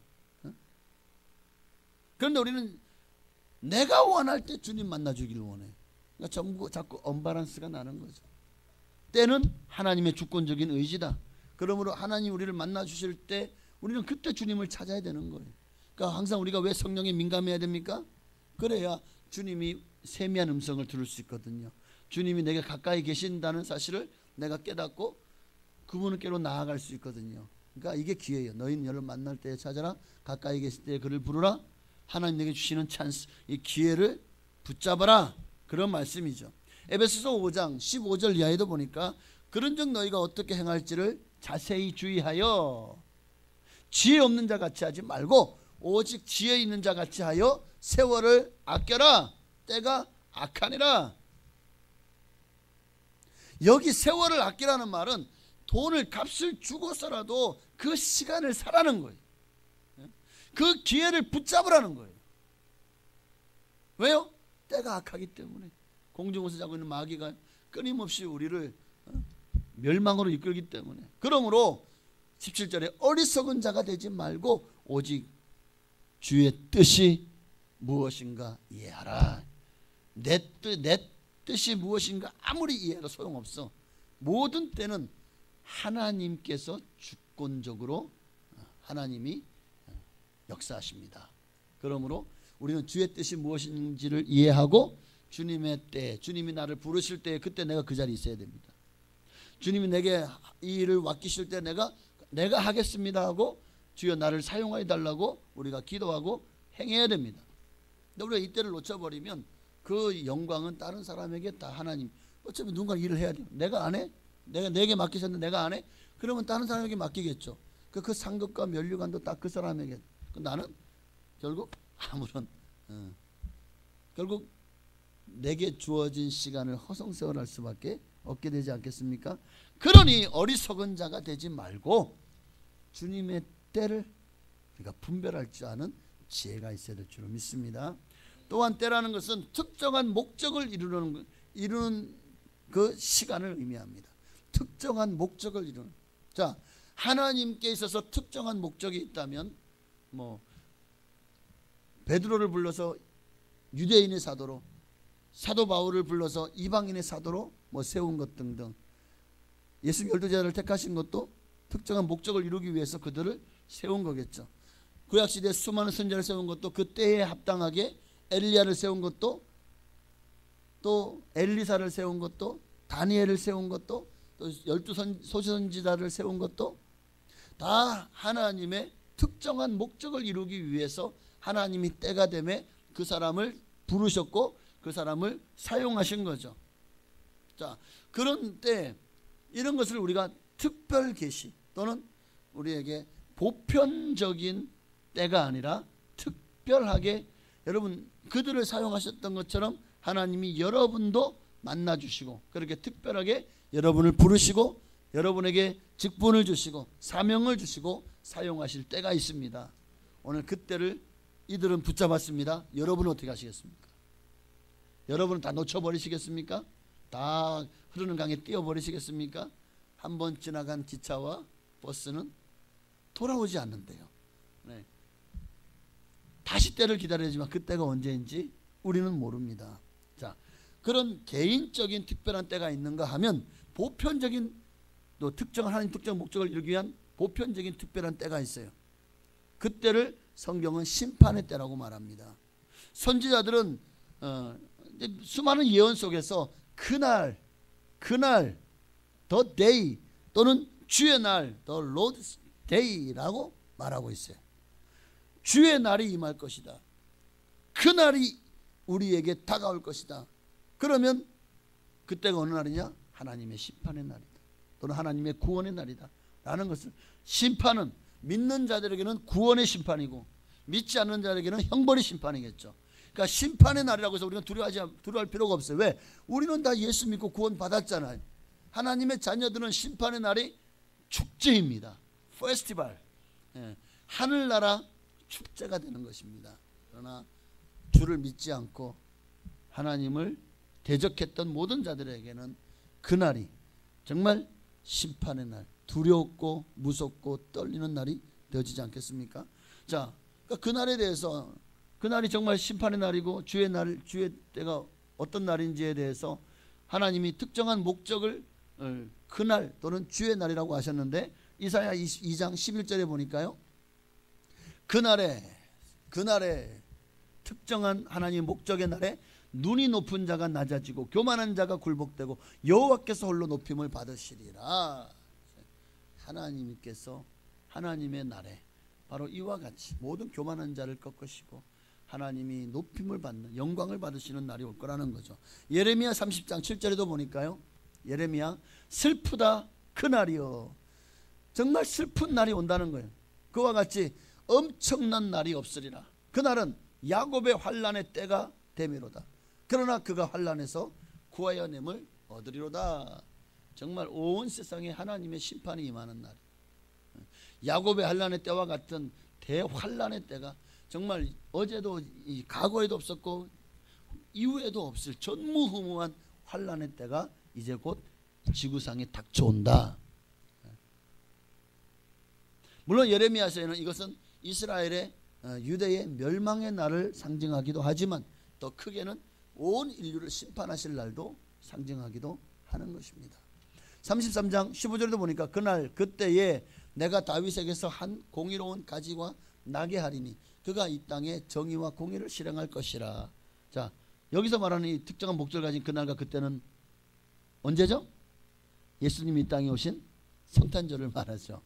그런데 우리는 내가 원할 때 주님 만나 주기를 원해요. 그러니까 전부 자꾸 언밸런스가 나는 거죠. 때는 하나님의 주권적인 의지다. 그러므로 하나님 우리를 만나 주실 때 우리는 그때 주님을 찾아야 되는 거예요. 그러니까 항상 우리가 왜 성령에 민감해야 됩니까? 그래야 주님이 세미한 음성을 들을 수 있거든요. 주님이 내게 가까이 계신다는 사실을 내가 깨닫고 그분께로 나아갈 수 있거든요. 그러니까 이게 기회예요. 너희는 여러분 만날 때에 찾아라. 가까이 계실 때에 그를 부르라. 하나님 내게 주시는 찬스, 이 기회를 붙잡아라. 그런 말씀이죠. 에베소서 5장 15절 이하에도 보니까 그런즉 너희가 어떻게 행할지를 자세히 주의하여 지혜 없는 자 같이 하지 말고 오직 지혜 있는 자 같이 하여 세월을 아껴라. 때가 악하니라. 여기 세월을 아끼라는 말은 돈을 값을 주고서라도 그 시간을 사라는 거예요. 그 기회를 붙잡으라는 거예요. 왜요? 때가 악하기 때문에. 공중에서 자고 있는 마귀가 끊임없이 우리를 멸망으로 이끌기 때문에. 그러므로 17절에 어리석은 자가 되지 말고 오직 주의 뜻이 무엇인가 이해하라. 내 뜻이 무엇인가 아무리 이해해도 소용없어. 모든 때는 하나님께서 주권적으로 하나님이 역사하십니다. 그러므로 우리는 주의 뜻이 무엇인지를 이해하고 주님의 때, 주님이 나를 부르실 때 그때 내가 그 자리에 있어야 됩니다. 주님이 내게 이 일을 맡기실 때 내가 하겠습니다 하고 주여 나를 사용하여 달라고 우리가 기도하고 행해야 됩니다. 근데 우리가 이때를 놓쳐버리면 그 영광은 다른 사람에게 다 하나님, 어차피 누군가 일을 해야 돼요. 내가 안 해? 내게 맡기셨는데 내가 안 해? 그러면 다른 사람에게 맡기겠죠. 그 상급과 면류관도 다 그 사람에게. 나는 결국 아무런 결국 내게 주어진 시간을 허송세월할 수밖에 없게 되지 않겠습니까? 그러니 어리석은 자가 되지 말고 주님의 때를 우리가 분별할 줄 아는 지혜가 있어야 될 줄로 믿습니다. 또한 때라는 것은 특정한 목적을 이루는 그 시간을 의미합니다. 특정한 목적을 이루는. 자, 하나님께 있어서 특정한 목적이 있다면 베드로를 불러서 유대인의 사도로, 사도 바울을 불러서 이방인의 사도로 세운 것 등등, 예수님 12제자를 택하신 것도 특정한 목적을 이루기 위해서 그들을 세운 거겠죠. 구약시대에 수많은 선지자를 세운 것도 그 때에 합당하게 엘리야를 세운 것도, 또 엘리사를 세운 것도, 다니엘을 세운 것도, 또 12 소선지자를 세운 것도 다 하나님의 특정한 목적을 이루기 위해서 하나님이 때가 되매 그 사람을 부르셨고 그 사람을 사용하신 거죠. 자, 그런 때 이런 것을 우리가 특별 계시 또는 우리에게 보편적인 때가 아니라 특별하게 여러분 그들을 사용하셨던 것처럼 하나님이 여러분도 만나주시고 그렇게 특별하게 여러분을 부르시고 여러분에게 직분을 주시고 사명을 주시고 사용하실 때가 있습니다. 오늘 그 때를 이들은 붙잡았습니다. 여러분은 어떻게 하시겠습니까? 여러분은 다 놓쳐버리시겠습니까? 다 흐르는 강에 띄워버리시겠습니까? 한번 지나간 기차와 버스는 돌아오지 않는데요. 네. 다시 때를 기다려야지만 그 때가 언제인지 우리는 모릅니다. 자, 그런 개인적인 특별한 때가 있는가 하면 보편적인 또 특정한 하나님 특정 목적을 이루기 위한 보편적인 특별한 때가 있어요. 그 때를 성경은 심판의 때라고 말합니다. 선지자들은 수많은 예언 속에서 그날 the day 또는 주의 날 the Lord's day라고 말하고 있어요. 주의 날이 임할 것이다. 그날이 우리에게 다가올 것이다. 그러면 그때가 어느 날이냐? 하나님의 심판의 날이다. 또는 하나님의 구원의 날이다 라는 것을, 심판은 믿는 자들에게는 구원의 심판이고 믿지 않는 자들에게는 형벌의 심판이겠죠. 그러니까 심판의 날이라고 해서 우리가 두려워할 필요가 없어요. 왜? 우리는 다 예수 믿고 구원 받았잖아요. 하나님의 자녀들은 심판의 날이 축제입니다. 페스티벌, 하늘나라 축제가 되는 것입니다. 그러나 주를 믿지 않고 하나님을 대적했던 모든 자들에게는 그날이 정말 심판의 날, 두렵고 무섭고 떨리는 날이 되어지지 않겠습니까? 자, 그러니까 그날에 대해서, 그날이 정말 심판의 날이고 주의 때가 어떤 날인지에 대해서 하나님이 특정한 목적을 그날 또는 주의 날이라고 하셨는데, 이사야 2장 11절에 보니까요, 그날에 특정한 하나님의 목적의 날에 눈이 높은 자가 낮아지고 교만한 자가 굴복되고 여호와께서 홀로 높임을 받으시리라. 하나님께서 하나님의 날에 바로 이와 같이 모든 교만한 자를 꺾으시고 하나님이 높임을 받는, 영광을 받으시는 날이 올 거라는 거죠. 예레미야 30장 7절에도 보니까요, 예레미야, 슬프다 그날이요, 정말 슬픈 날이 온다는 거예요. 그와 같이 엄청난 날이 없으리라. 그날은 야곱의 환난의 때가 되미로다. 그러나 그가 환난에서 구하여 nem을 얻으리로다. 정말 온 세상에 하나님의 심판이 임하는 날, 야곱의 환난의 때와 같은 대환난의 때가 정말 어제도 과거에도 없었고 이후에도 없을 전무후무한 환난의 때가 이제 곧 지구상에 닥쳐온다. 물론 예레미야서에는 이것은 이스라엘의 유대의 멸망의 날을 상징하기도 하지만 더 크게는 온 인류를 심판하실 날도 상징하기도 하는 것입니다. 33장 15절에도 보니까 그날 그때에 내가 다윗에게서 한 공의로운 가지와 나게 하리니 그가 이 땅에 정의와 공의를 실행할 것이라. 자, 여기서 말하는 이 특정한 목적을 가진 그날과 그때는 언제죠? 예수님이 이 땅에 오신 성탄절을 말하죠.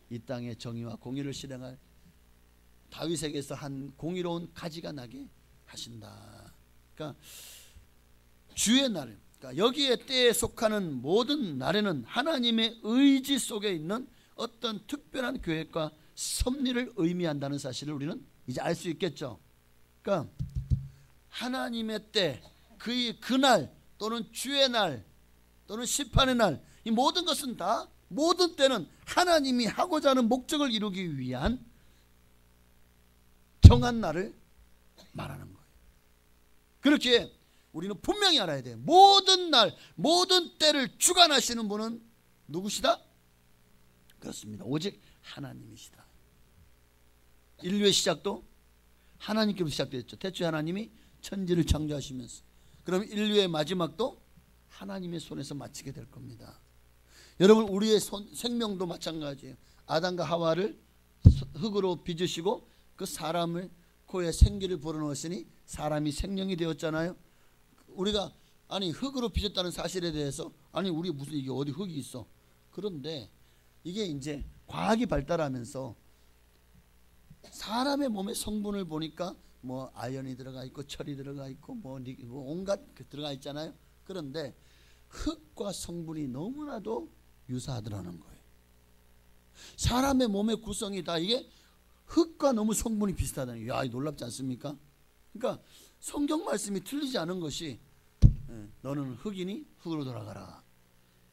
이 땅에 정의와 공의를 실행할 다윗에게서 한 공의로운 가지가 나게 하신다. 그러니까 주의 날, 그러니까 여기에 때에 속하는 모든 날에는 하나님의 의지 속에 있는 어떤 특별한 계획과 섭리를 의미한다는 사실을 우리는 이제 알 수 있겠죠. 그러니까 하나님의 때, 그날 또는 주의 날 또는 심판의 날, 이 모든 것은 다, 모든 때는 하나님이 하고자 하는 목적을 이루기 위한 정한 날을 말하는 거예요. 그렇게 우리는 분명히 알아야 돼요. 모든 날, 모든 때를 주관하시는 분은 누구시다? 그렇습니다. 오직 하나님이시다. 인류의 시작도 하나님께로부터 시작됐죠. 태초에 하나님이 천지를 창조하시면서, 그럼 인류의 마지막도 하나님의 손에서 마치게 될 겁니다. 여러분, 우리의 생명도 마찬가지예요. 아담과 하와를 흙으로 빚으시고 그 사람을 코에 생기를 불어넣으시니 사람이 생명이 되었잖아요. 우리가 흙으로 빚었다는 사실에 대해서 우리 무슨 이게 어디 흙이 있어. 그런데 이게 이제 과학이 발달하면서 사람의 몸의 성분을 보니까 뭐 아연이 들어가 있고 철이 들어가 있고 뭐 온갖 들어가 있잖아요. 그런데 흙과 성분이 너무나도 유사하더라는 거예요. 사람의 몸의 구성이 다 이게 흙과 너무 성분이 비슷하다는 거예요. 놀랍지 않습니까? 그러니까 성경 말씀이 틀리지 않은 것이, 너는 흙이니 흙으로 돌아가라.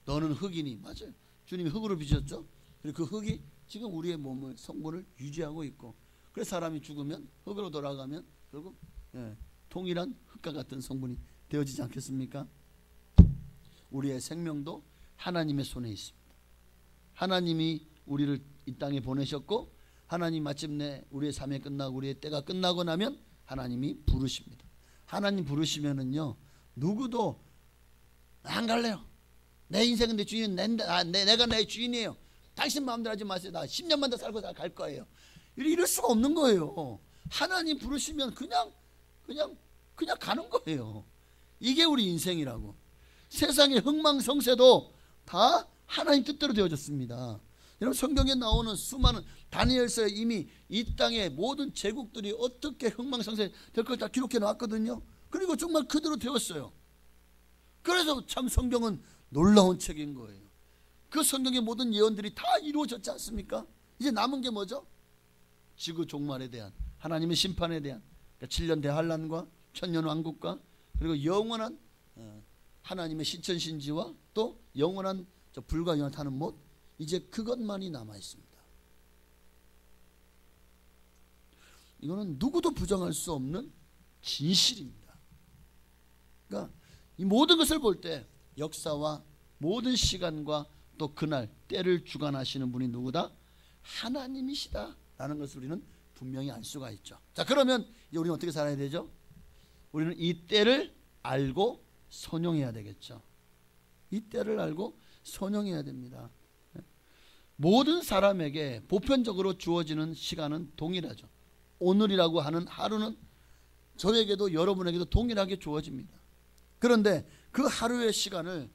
너는 흙이니, 맞아요. 주님이 흙으로 빚었죠. 그리고 그 흙이 지금 우리의 몸을, 성분을 유지하고 있고, 그래서 사람이 죽으면 흙으로 돌아가면 결국 동일한 흙과 같은 성분이 되어지지 않겠습니까? 우리의 생명도 하나님의 손에 있습니다. 하나님이 우리를 이 땅에 보내셨고 하나님 마침내 우리의 삶이 끝나고 우리의 때가 끝나고 나면 하나님이 부르십니다. 하나님 부르시면은요 누구도 안 갈래요. 내 인생은 내 주인, 내가 내 주인이에요. 당신 마음대로 하지 마세요. 나 10년만 더 살고 갈 거예요. 이럴 수가 없는 거예요. 하나님 부르시면 그냥 가는 거예요. 이게 우리 인생이라고. 세상의 흥망성쇠도 다 하나님 뜻대로 되어졌습니다. 여러분 성경에 나오는 수많은 다니엘서에 이미 이 땅의 모든 제국들이 어떻게 흥망성쇠 될 걸 다 기록해 놨거든요. 그리고 정말 그대로 되었어요. 그래서 참 성경은 놀라운 책인 거예요. 그 성경의 모든 예언들이 다 이루어졌지 않습니까? 이제 남은 게 뭐죠? 지구 종말에 대한 하나님의 심판에 대한 7년 대환란과 천년 왕국과 그리고 영원한 하나님의 신천신지와 또 영원한 불과 영원하는 못, 이제 그것만이 남아 있습니다. 이거는 누구도 부정할 수 없는 진실입니다. 그러니까 이 모든 것을 볼 때 역사와 모든 시간과 또 그날 때를 주관하시는 분이 누구다? 하나님이시다 라는 것을 우리는 분명히 알 수가 있죠. 자, 그러면 이제 우리는 어떻게 살아야 되죠? 우리는 이 때를 알고 선용해야 되겠죠. 이 때를 알고 선용해야 됩니다. 모든 사람에게 보편적으로 주어지는 시간은 동일하죠. 오늘이라고 하는 하루는 저에게도 여러분에게도 동일하게 주어집니다. 그런데 그 하루의 시간을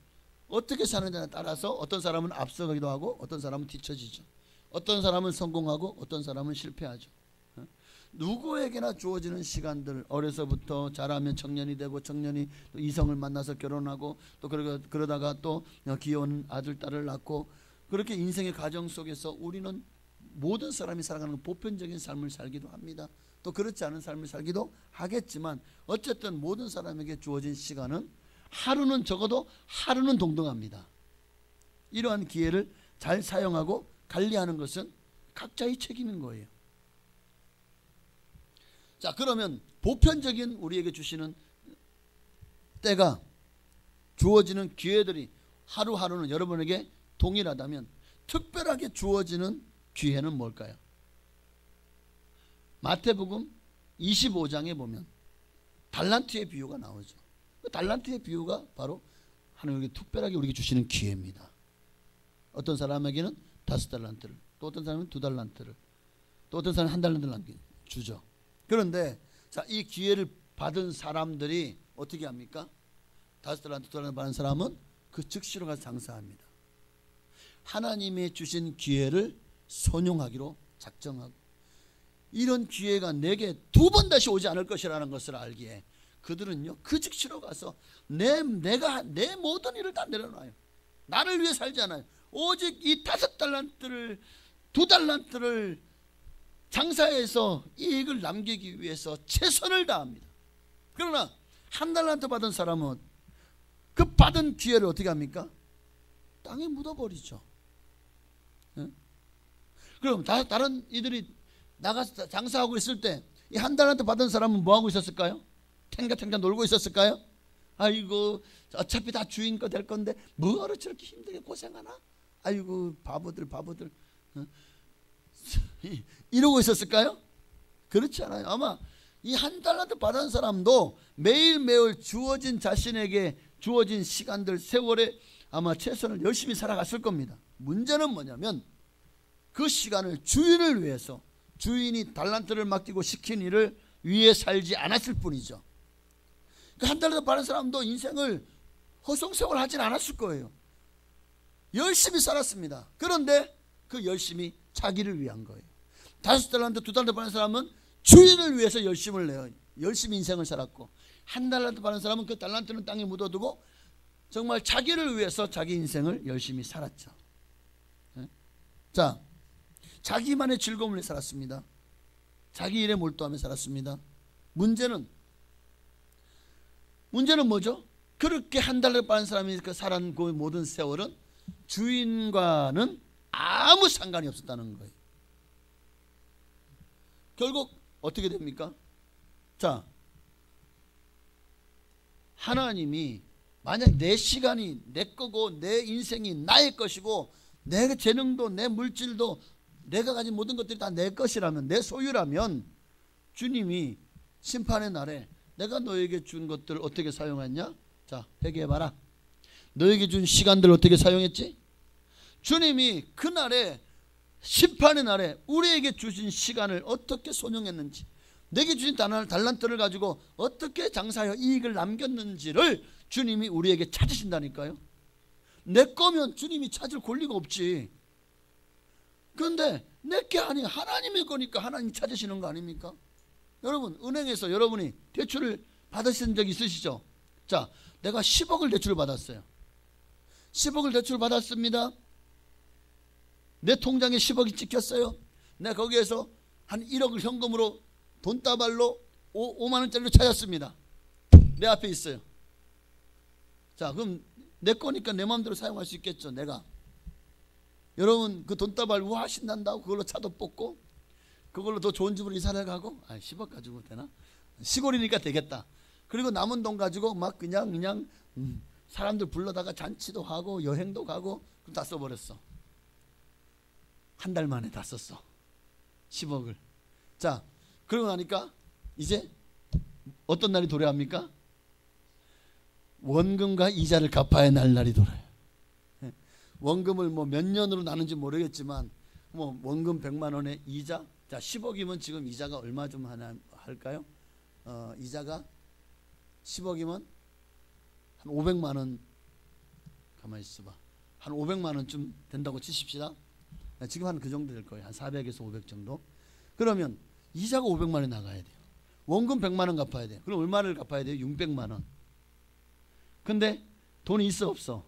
어떻게 사느냐에 따라서 어떤 사람은 앞서가기도 하고 어떤 사람은 뒤처지죠. 어떤 사람은 성공하고 어떤 사람은 실패하죠. 누구에게나 주어지는 시간들, 어려서부터 자라면 청년이 되고 청년이 또 이성을 만나서 결혼하고 또 그러다가 또 귀여운 아들 딸을 낳고 그렇게 인생의 과정 속에서 우리는 모든 사람이 살아가는 보편적인 삶을 살기도 합니다. 또 그렇지 않은 삶을 살기도 하겠지만 어쨌든 모든 사람에게 주어진 시간은 하루는 적어도 하루는 동등합니다. 이러한 기회를 잘 사용하고 관리하는 것은 각자의 책임인 거예요. 자, 그러면 보편적인 우리에게 주시는 때가 주어지는 기회들이 하루하루는 여러분에게 동일하다면 특별하게 주어지는 기회는 뭘까요? 마태복음 25장에 보면 달란트의 비유가 나오죠. 그 달란트의 비유가 바로 하나님께 특별하게 우리에게 주시는 기회입니다. 어떤 사람에게는 5달란트를, 또 어떤 사람은 2달란트를, 또 어떤 사람은 1달란트를 주죠. 그런데 자, 이 기회를 받은 사람들이 어떻게 합니까? 5달란트, 2달란트 받은 사람은 그 즉시로 가서 장사합니다. 하나님의 주신 기회를 선용하기로 작정하고 이런 기회가 내게 2번 다시 오지 않을 것이라는 것을 알기에 그들은요 그 즉시로 가서 내가 내 모든 일을 다 내려놔요. 나를 위해 살지 않아요. 오직 이 5달란트를 2달란트를 장사해서 이익을 남기기 위해서 최선을 다합니다. 그러나 1달란트 받은 사람은 그 받은 기회를 어떻게 합니까? 땅에 묻어버리죠. 그럼 다른 이들이 나가서 장사하고 있을 때 이 1달란트 받은 사람은 뭐하고 있었을까요? 탱가탱가 놀고 있었을까요? 아이고 어차피 다 주인 거 될 건데 뭐하러 저렇게 힘들게 고생하나? 아이고 바보들 이러고 있었을까요? 그렇지 않아요. 아마 이 1달란트 받은 사람도 매일매일 주어진 자신에게 주어진 시간들 세월에 아마 최선을 열심히 살아갔을 겁니다. 문제는 뭐냐면 그 시간을 주인을 위해서 주인이 달란트를 맡기고 시킨 일을 위해 살지 않았을 뿐이죠. 그 1달란트 받은 사람도 인생을 허송세월 하진 않았을 거예요. 열심히 살았습니다. 그런데 그 열심히 자기를 위한 거예요. 5달란트, 2달란트 받은 사람은 주인을 위해서 열심을 내요. 열심히 인생을 살았고 1달란트 받은 사람은 그 달란트는 땅에 묻어두고 정말 자기를 위해서 자기 인생을 열심히 살았죠. 자, 자기만의 즐거움을 위해 살았습니다. 자기 일에 몰두하며 살았습니다. 문제는 뭐죠? 그렇게 1달러 받은 사람이 살아온 그 모든 세월은 주인과는 아무 상관이 없었다는 거예요. 결국 어떻게 됩니까? 자, 하나님이 만약 내 시간이 내 거고 내 인생이 나의 것이고 내 재능도 내 물질도 내가 가진 모든 것들이 다 내 것이라면, 내 소유라면, 주님이 심판의 날에 내가 너에게 준 것들을 어떻게 사용했냐? 자, 회개해봐라. 너에게 준 시간들을 어떻게 사용했지? 주님이 그날에 심판의 날에 우리에게 주신 시간을 어떻게 손용했는지, 내게 주신 달란트를 가지고 어떻게 장사하여 이익을 남겼는지를 주님이 우리에게 찾으신다니까요. 내 거면 주님이 찾을 권리가 없지. 그런데 내게 아니 하나님의 거니까 하나님이 찾으시는 거 아닙니까? 여러분, 은행에서 여러분이 대출을 받으신 적 있으시죠? 자, 내가 10억을 대출을 받았어요. 10억을 대출 받았습니다. 내 통장에 10억이 찍혔어요. 내가 거기에서 한 1억을 현금으로 돈다발로 5만 원짜리로 찾았습니다. 내 앞에 있어요. 자, 그럼 내 거니까 내 마음대로 사용할 수 있겠죠. 내가. 여러분, 그 돈다발 우와 신난다고 그걸로 차도 뽑고 그걸로 더 좋은 집으로 이사를 가고, 10억 가지고 되나? 시골이니까 되겠다. 그리고 남은 돈 가지고 막 그냥 사람들 불러다가 잔치도 하고 여행도 가고, 그럼 다 써버렸어. 한 달 만에 다 썼어. 10억을. 자, 그러고 나니까 이제 어떤 날이 도래합니까? 원금과 이자를 갚아야 할 날이 돌아요. 원금을 뭐 몇 년으로 나는지 모르겠지만 뭐 원금 100만 원에 이자, 자 10억이면 지금 이자가 얼마 좀 하나 할까요? 이자가 10억이면 한 500만 원, 가만히 있어봐, 한 500만 원쯤 된다고 치십시다. 지금 한 그 정도 될 거예요. 한 400에서 500 정도. 그러면 이자가 500만 원이 나가야 돼요. 원금 100만 원 갚아야 돼요. 그럼 얼마를 갚아야 돼요? 600만 원. 근데 돈이 있어 없어?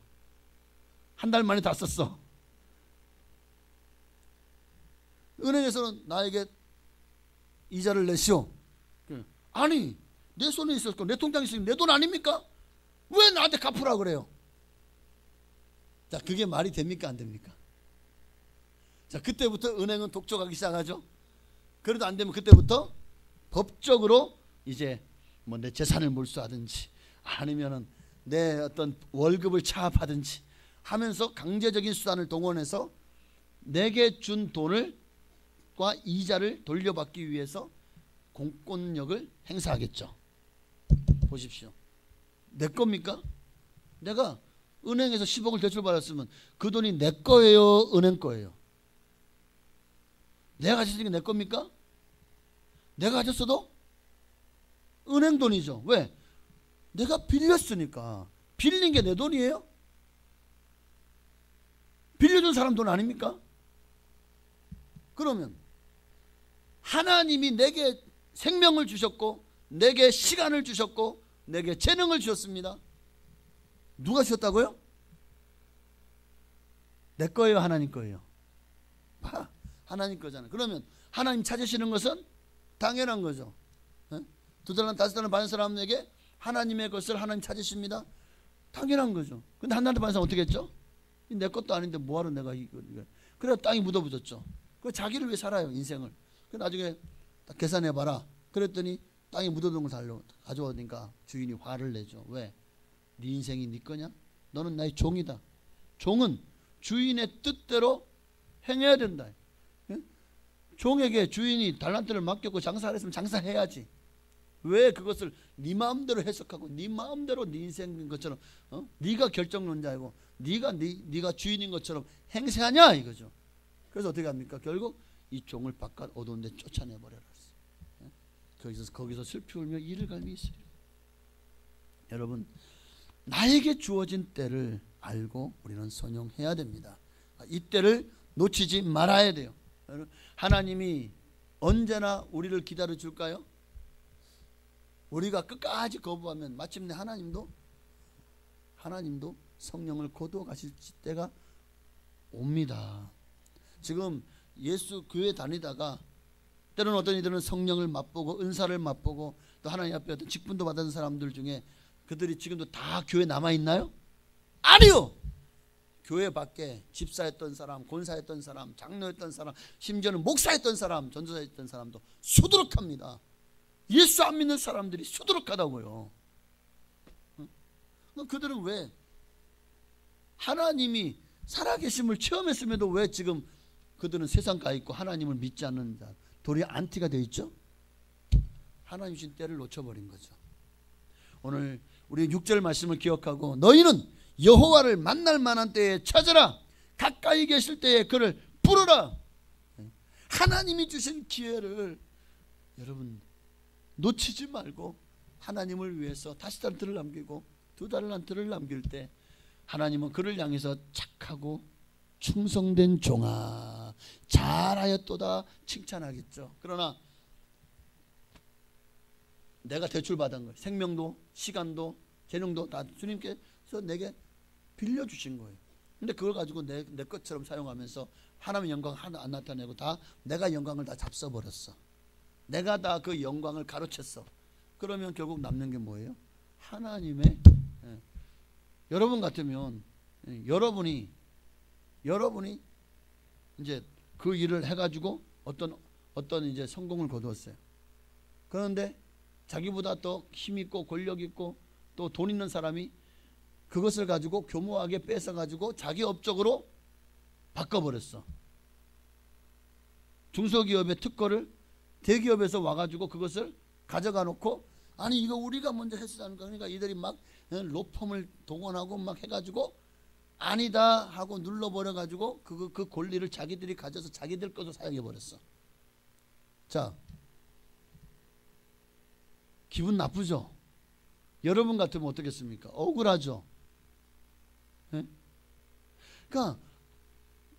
한 달 만에 다 썼어. 은행에서는 나에게 이자를 내시오. 아니, 내 손에 있었고 내 통장에 있으면 내 돈 아닙니까? 왜 나한테 갚으라 그래요? 자, 그게 말이 됩니까 안 됩니까? 자, 그때부터 은행은 독촉하기 시작하죠. 그래도 안 되면 그때부터 법적으로 이제 뭐 내 재산을 몰수하든지 아니면은 내 어떤 월급을 차압하든지 하면서 강제적인 수단을 동원해서 내게 준 돈을과 이자를 돌려받기 위해서 공권력을 행사하겠죠. 보십시오. 내 겁니까? 내가 은행에서 10억을 대출받았으면 그 돈이 내 거예요, 은행 거예요? 내가 가졌으니까 내 겁니까? 내가 가졌어도 은행 돈이죠. 왜? 내가 빌렸으니까. 빌린 게 내 돈이에요? 빌려준 사람 돈 아닙니까? 그러면 하나님이 내게 생명을 주셨고 내게 시간을 주셨고 내게 재능을 주셨습니다. 누가 주셨다고요? 내 거예요, 하나님 거예요? 하나님 거잖아요. 그러면 하나님 찾으시는 것은 당연한 거죠. 2달란 5달란 받은 사람에게 하나님의 것을 하나님 찾으십니다. 당연한 거죠. 근데 한 달도 받은 사람 어떻게 했죠? 내 것도 아닌데 뭐하러 내가 이거. 그래서 땅이 묻어붙었죠. 그 자기를 위해 살아요, 인생을. 그 나중에 딱 계산해봐라. 그랬더니 땅에 묻어둔 걸 가져오니까 주인이 화를 내죠. 왜? 네 인생이 네 거냐? 너는 나의 종이다. 종은 주인의 뜻대로 행해야 된다. 종에게 주인이 달란트를 맡겼고 장사를 했으면 장사해야지. 왜 그것을 네 마음대로 해석하고 네 마음대로 네 인생인 것처럼 네가 결정론자이고 네가 주인인 것처럼 행세하냐 이거죠. 그래서 어떻게 합니까? 결국 이 종을 바깥 어두운 데 쫓아내버려라. 거기서 슬피 울며 이를 갈미 있으리라. 여러분, 나에게 주어진 때를 알고 우리는 선용해야 됩니다. 이 때를 놓치지 말아야 돼요. 하나님이 언제나 우리를 기다려 줄까요? 우리가 끝까지 거부하면 마침내 하나님도 성령을 거두어 가실 때가 옵니다. 지금 예수 교회 다니다가 때로는 어떤 이들은 성령을 맛보고 은사를 맛보고 또 하나님 앞에 어떤 직분도 받은 사람들 중에 그들이 지금도 다 교회에 남아있나요? 아니요. 교회 밖에 집사했던 사람, 권사했던 사람, 장로였던 사람, 심지어는 목사했던 사람, 전도사였던 사람도 수두룩합니다. 예수 안 믿는 사람들이 수두룩하다고요. 그들은 왜 하나님이 살아계심을 체험했음에도 왜 지금 그들은 세상 가 있고 하나님을 믿지 않는 자, 도리어 안티가 되어 있죠? 하나님 주신 때를 놓쳐버린 거죠. 오늘 우리 6절 말씀을 기억하고 너희는 여호와를 만날 만한 때에 찾아라. 가까이 계실 때에 그를 부르라. 하나님이 주신 기회를 여러분 놓치지 말고 하나님을 위해서 다시 달란트를 남기고 두 달란트를 남길 때 하나님은 그를 향해서 착하고 충성된 종아 잘하였도다 칭찬하겠죠. 그러나 내가 대출받은 거예요. 생명도 시간도 재능도 다 주님께서 내게 빌려주신 거예요. 근데 그걸 가지고 내 것처럼 사용하면서 하나님의 영광 하나 안 나타내고 다 내가 영광을 다 잡숴버렸어. 내가 다 그 영광을 가로챘어. 그러면 결국 남는 게 뭐예요? 하나님의 여러분 같으면 여러분이 이제 그 일을 해가지고 어떤 이제 성공을 거두었어요. 그런데 자기보다 더 힘 있고 권력 있고 또 돈 있는 사람이 그것을 가지고 교모하게 뺏어가지고 자기 업적으로 바꿔버렸어. 중소기업의 특허를 대기업에서 와가지고 그것을 가져가 놓고 아니 이거 우리가 먼저 했었다는 거. 그러니까 이들이 막 로펌을 동원하고 막 해가지고 아니다 하고 눌러버려가지고 그 권리를 자기들이 가져서 자기들 것으로 사용해버렸어. 자, 기분 나쁘죠? 여러분 같으면 어떻겠습니까? 억울하죠? 네? 그러니까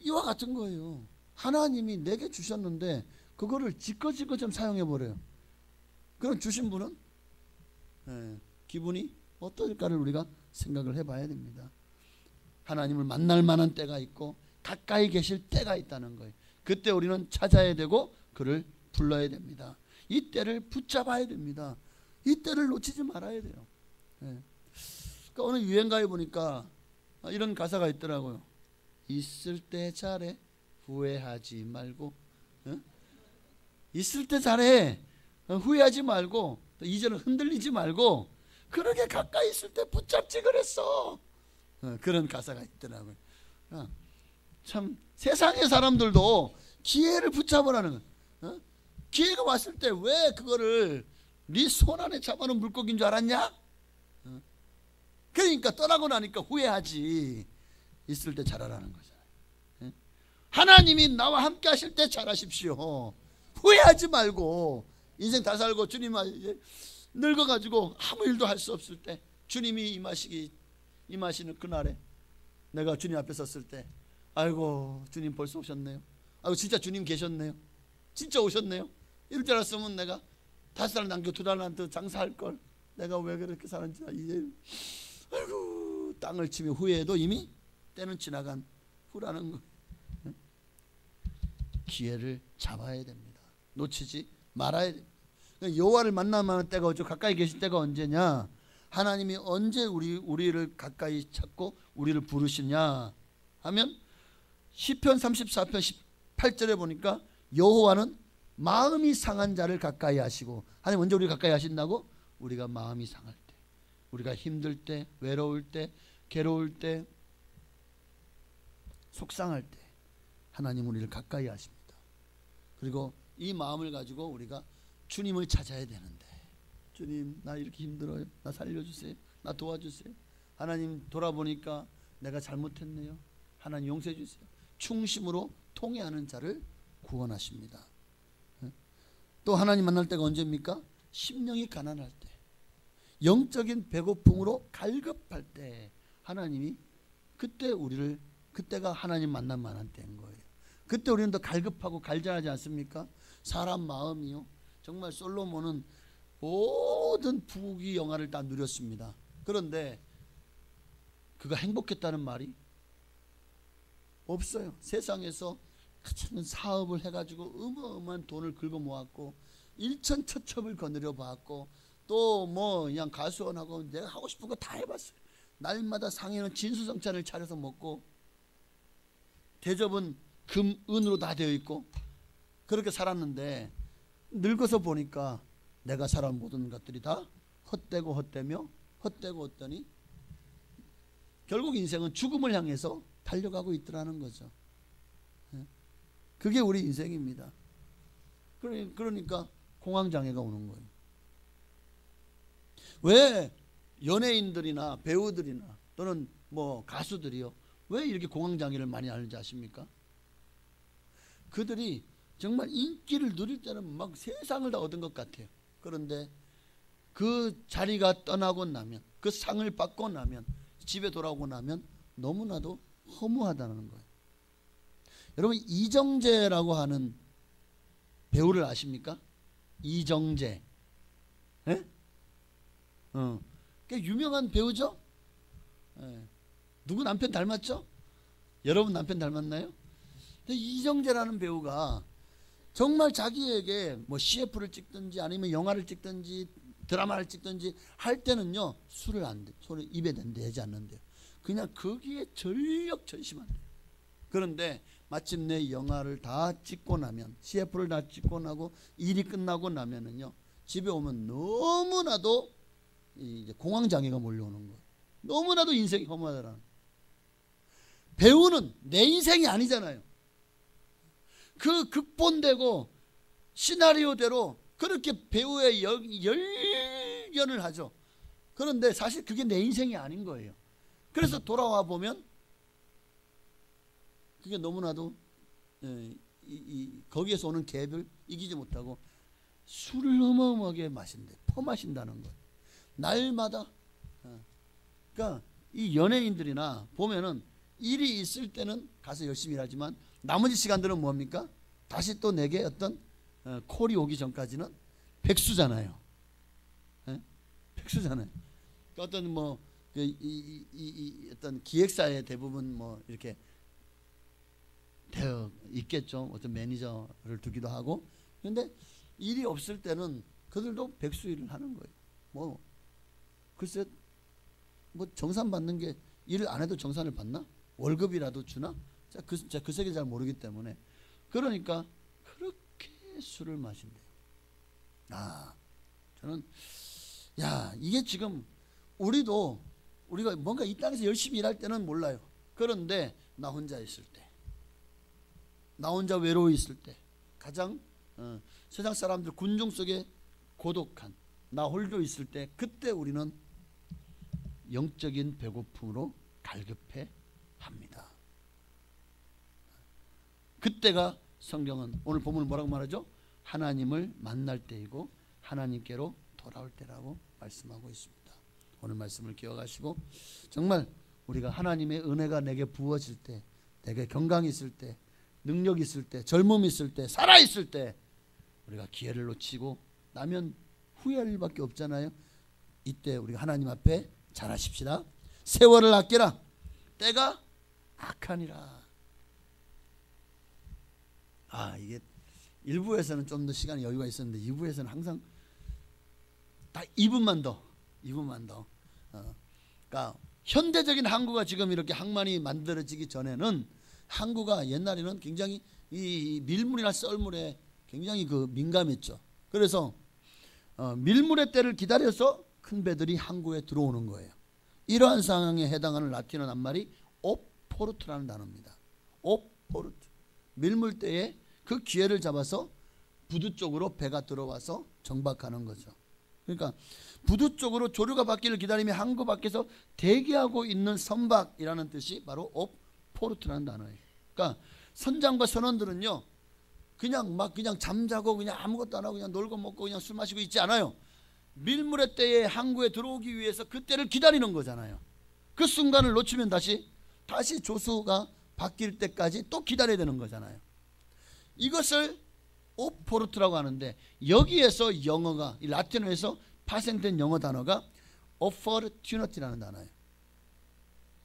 이와 같은 거예요. 하나님이 내게 주셨는데 그거를 지껏 좀 사용해버려요. 그럼 주신 분은 기분이 어떨까를 우리가 생각을 해봐야 됩니다. 하나님을 만날 만한 때가 있고 가까이 계실 때가 있다는 거예요. 그때 우리는 찾아야 되고 그를 불러야 됩니다. 이 때를 붙잡아야 됩니다. 이 때를 놓치지 말아야 돼요. 그러니까 오늘 유행가에 보니까 이런 가사가 있더라고요. 있을 때 잘해 후회하지 말고 있을 때 잘해 후회하지 말고 이제는 흔들리지 말고 그러게 가까이 있을 때 붙잡지 그랬어. 그런 가사가 있더라고요. 참 세상의 사람들도 기회를 붙잡으라는 거예요. 기회가 왔을 때 왜 그거를 네 손 안에 잡아놓은 물고기인 줄 알았냐? 그러니까 떠나고 나니까 후회하지. 있을 때 잘하라는 거잖아요. 하나님이 나와 함께 하실 때 잘하십시오. 후회하지 말고 인생 다 살고 주님 이제 늙어가지고 아무 일도 할 수 없을 때 주님이 임하시는 그날에 내가 주님 앞에 섰을 때 아이고 주님 벌써 오셨네요. 아이고 진짜 주님 계셨네요. 진짜 오셨네요. 이럴 줄 알았으면 내가 5달 남겨 2달한테 장사할 걸. 내가 왜 그렇게 사는지 이제 아이고 땅을 치며 후회해도 이미 때는 지나간 후라는 거. 기회를 잡아야 됩니다. 놓치지 말아야 됩니다. 여호와를 만나면 때가 어쩌 가까이 계실 때가 언제냐? 하나님이 언제 우리를 가까이 찾고 우리를 부르시냐 하면 시편 34편 18절에 보니까 여호와는 마음이 상한 자를 가까이 하시고 하나님 언제 우리 가까이 하신다고? 우리가 마음이 상할 때, 우리가 힘들 때, 외로울 때, 괴로울 때, 속상할 때 하나님 우리를 가까이 하십니다. 그리고 이 마음을 가지고 우리가 주님을 찾아야 되는데 주님 나 이렇게 힘들어요. 나 살려주세요. 나 도와주세요. 하나님 돌아보니까 내가 잘못했네요. 하나님 용서해 주세요. 충심으로 통회하는 자를 구원하십니다. 또 하나님 만날 때가 언제입니까? 심령이 가난할 때, 영적인 배고픔으로 갈급할 때 하나님이 그때가 하나님 만날 만한 때인 거예요. 그때 우리는 더 갈급하고 갈증하지 않습니까? 사람 마음이요. 정말 솔로몬은 모든 부귀 영화를 다 누렸습니다. 그런데 그가 행복했다는 말이 없어요. 세상에서 사업을 해가지고 어마어마한 돈을 긁어 모았고 일천처첩을 거느려 봤고 또 뭐 그냥 가수원하고 내가 하고 싶은 거 다 해봤어요. 날마다 상에는 진수성찬을 차려서 먹고 대접은 금, 은으로 다 되어 있고 그렇게 살았는데 늙어서 보니까 내가 살아온 모든 것들이 다 헛되고 헛되며 헛되고 헛되니 결국 인생은 죽음을 향해서 달려가고 있더라는 거죠. 그게 우리 인생입니다. 그러니까 공황장애가 오는 거예요. 왜 연예인들이나 배우들이나 또는 뭐 가수들이요, 왜 이렇게 공황장애를 많이 앓는지 아십니까? 그들이 정말 인기를 누릴 때는 막 세상을 다 얻은 것 같아요. 그런데 그 자리가 떠나고 나면, 그 상을 받고 나면, 집에 돌아오고 나면 너무나도 허무하다는 거예요. 여러분, 이정재라고 하는 배우를 아십니까? 이정재. 예? 꽤 유명한 배우죠? 예. 누구 남편 닮았죠? 여러분 남편 닮았나요? 근데 이정재라는 배우가 정말 자기에게 뭐 CF를 찍든지 아니면 영화를 찍든지 드라마를 찍든지 할 때는요, 술을 입에 대지 않는데요. 그냥 거기에 전력전심한대요. 그런데 마침내 영화를 다 찍고 나면, CF를 다 찍고 나고 일이 끝나고 나면은요, 집에 오면 너무나도 이제 공황장애가 몰려오는 거예요. 너무나도 인생이 허무하더라. 배우는 내 인생이 아니잖아요. 그 극본되고 시나리오대로 그렇게 배우의 열연을 하죠. 그런데 사실 그게 내 인생이 아닌 거예요. 그래서 돌아와 보면 그게 너무나도 거기에서 오는 갭을 이기지 못하고 술을 어마어마하게 퍼마신다는 거예요. 날마다. 그러니까 이 연예인들이나 보면은 일이 있을 때는 가서 열심히 일하지만 나머지 시간들은 뭡니까? 다시 또 내게 어떤 콜이 오기 전까지는 백수잖아요. 백수잖아요. 그러니까 어떤 뭐 어떤 기획사의 대부분 뭐 이렇게 되어 있겠죠. 어떤 매니저를 두기도 하고. 그런데 일이 없을 때는 그들도 백수 일을 하는 거예요. 뭐 글쎄 뭐 정산 받는 게 일을 안 해도 정산을 받나? 월급이라도 주나? 제가 그 세계 잘 모르기 때문에. 그러니까 그렇게 술을 마신대요. 저는 이게 지금 우리가 뭔가 이 땅에서 열심히 일할 때는 몰라요. 그런데 나 혼자 있을 때, 나 혼자 외로워 있을 때, 가장 세상 사람들 군중 속에 고독한 나 홀로 있을 때, 그때 우리는 영적인 배고픔으로 갈급해 합니다. 그때가 성경은 오늘 본문을 뭐라고 말하죠? 하나님을 만날 때이고 하나님께로 돌아올 때라고 말씀하고 있습니다. 오늘 말씀을 기억하시고 정말 우리가 하나님의 은혜가 내게 부어질 때, 내게 건강이 있을 때, 능력이 있을 때, 젊음이 있을 때, 살아있을 때 우리가 기회를 놓치고 나면 후회할 일밖에 없잖아요. 이때 우리가 하나님 앞에 잘하십시다. 세월을 아끼라. 때가 악하니라. 이게 1부에서는 좀 더 시간이 여유가 있었는데 2부에서는 항상 딱 2분만 더. 그러니까 현대적인 항구가 지금 이렇게 항만이 만들어지기 전에는 항구가 옛날에는 굉장히 이 밀물이나 썰물에 굉장히 민감했죠. 그래서 밀물의 때를 기다려서 큰 배들이 항구에 들어오는 거예요. 이러한 상황에 해당하는 라틴어 낱말이 오포르트라는 단어입니다. 오포르트. 밀물 때에 그 기회를 잡아서 부두 쪽으로 배가 들어와서 정박하는 거죠. 그러니까 부두 쪽으로 조류가 받기를 기다리며 항구 밖에서 대기하고 있는 선박이라는 뜻이 바로 오포르트라는 단어예요. 그러니까 선장과 선원들은요, 그냥 잠자고 그냥 아무것도 안 하고 그냥 놀고 먹고 그냥 술 마시고 있지 않아요. 밀물의 때에 항구에 들어오기 위해서 그 때를 기다리는 거잖아요. 그 순간을 놓치면 다시 조수가 바뀔 때까지 또 기다려야 되는 거잖아요. 이것을 오포르트라고 하는데, 여기에서 영어가, 이 라틴어에서 파생된 영어 단어가 opportunity라는 단어예요.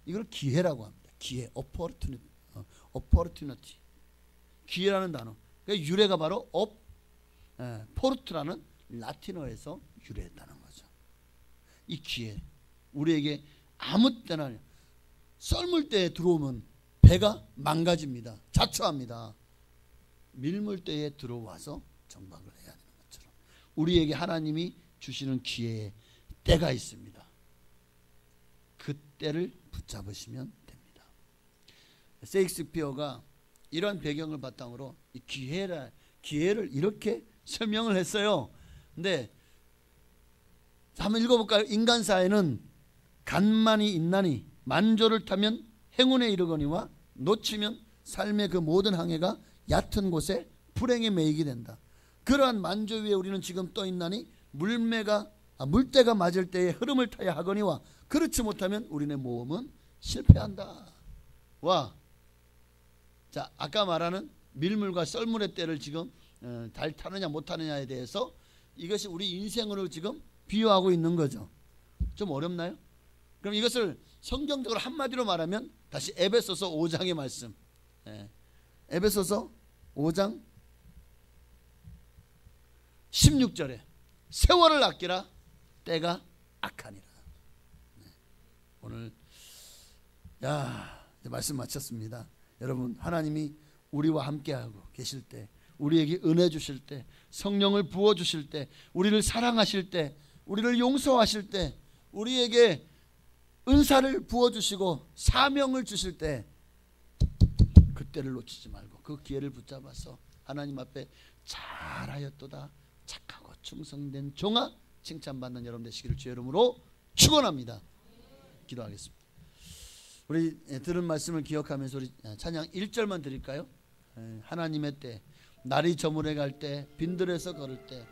이걸 기회라고 합니다. 기회, opportunity. 기회라는 단어. 그러니까 유래가 바로 포르트라는 라틴어에서 유래했다는 거죠. 이 기회, 우리에게 아무 때나 썰물 때에 들어오면 배가 망가집니다. 자초합니다. 밀물대에 들어와서 정박을 해야 되는 것처럼 우리에게 하나님이 주시는 기회에 때가 있습니다. 그 때를 붙잡으시면 됩니다. 셰익스피어가 이런 배경을 바탕으로 이 기회를 이렇게 설명을 했어요. 근데 한번 읽어볼까요? 인간사에는 간만이 있나니 만조를 타면 행운에 이르거니와 놓치면 삶의 그 모든 항해가 얕은 곳에 불행에 매이게 된다. 그러한 만조 위에 우리는 지금 떠 있나니 물때가 맞을 때에 흐름을 타야 하거니와 그렇지 못하면 우리의 모험은 실패한다. 와, 자, 아까 말하는 밀물과 썰물의 때를 지금 잘 타느냐 못 타느냐에 대해서 이것이 우리 인생으로 지금 비유하고 있는 거죠. 좀 어렵나요? 그럼 이것을 성경적으로 한마디로 말하면 다시 에베소서 5장의 말씀, 에베소서 5장 16절에 세월을 아끼라 때가 악하니라. 오늘 이제 말씀 마쳤습니다. 여러분, 하나님이 우리와 함께하고 계실 때, 우리에게 은혜 주실 때, 성령을 부어 주실 때, 우리를 사랑하실 때, 우리를 용서하실 때, 우리에게 은사를 부어 주시고 사명을 주실 때 그때를 놓치지 말고 그 기회를 붙잡아서 하나님 앞에 잘하였도다 착하고 충성된 종아 칭찬받는 여러분 되시기를 주의 이름으로 축원합니다. 기도하겠습니다. 우리 들은 말씀을 기억하면서 우리 찬양 1절만 드릴까요? 하나님의 때, 날이 저물어 갈 때, 빈들에서 걸을 때,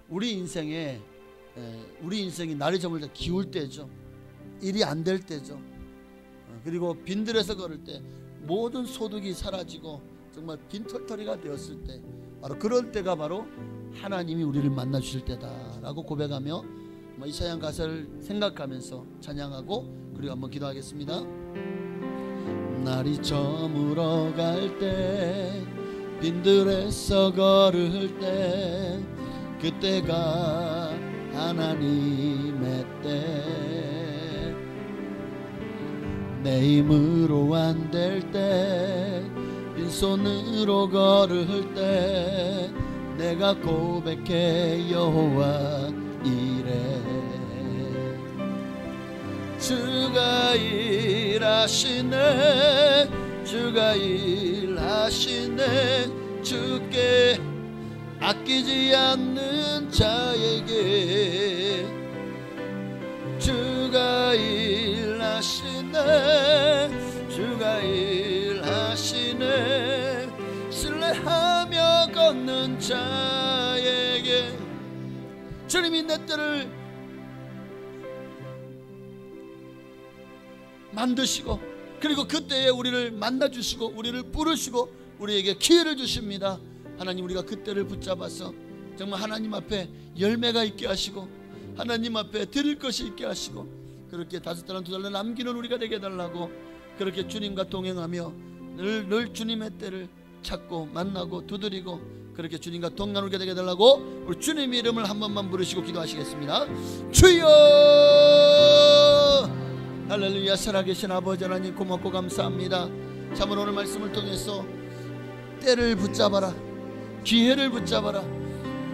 우리 인생이 날이 저물 때 기울 때죠. 일이 안 될 때죠. 그리고 빈들에서 걸을 때 모든 소득이 사라지고 정말 빈털터리가 되었을 때, 바로 그럴 때가 바로 하나님이 우리를 만나 주실 때다라고 고백하며 이 찬양 가사를 생각하면서 찬양하고 그리고 한번 기도하겠습니다. 날이 저물어 갈 때, 빈들에서 걸을 때, 그때가 하나님의 때, 내 힘으로 안 될 때, 빈손으로 걸을 때, 내가 고백해 여호와 이래. 주가 일하시네, 주가 일하시네, 주께 아끼지 않는 자에게 주가 일하시네, 주가 일하시네, 신뢰하며 걷는 자에게 주님이 내 때를 만드시고 그리고 그때에 우리를 만나주시고 우리를 부르시고 우리에게 기회를 주십니다. 하나님, 우리가 그때를 붙잡아서 정말 하나님 앞에 열매가 있게 하시고 하나님 앞에 드릴 것이 있게 하시고 그렇게 5달란 2달란 남기는 우리가 되게 해달라고, 그렇게 주님과 동행하며 늘 주님의 때를 찾고 만나고 두드리고 그렇게 주님과 동행하게 되게 해달라고 우리 주님의 이름을 한 번만 부르시고 기도하시겠습니다. 주여! 할렐루야. 살아계신 아버지 하나님, 고맙고 감사합니다. 참으로 오늘 말씀을 통해서 때를 붙잡아라, 기회를 붙잡아라,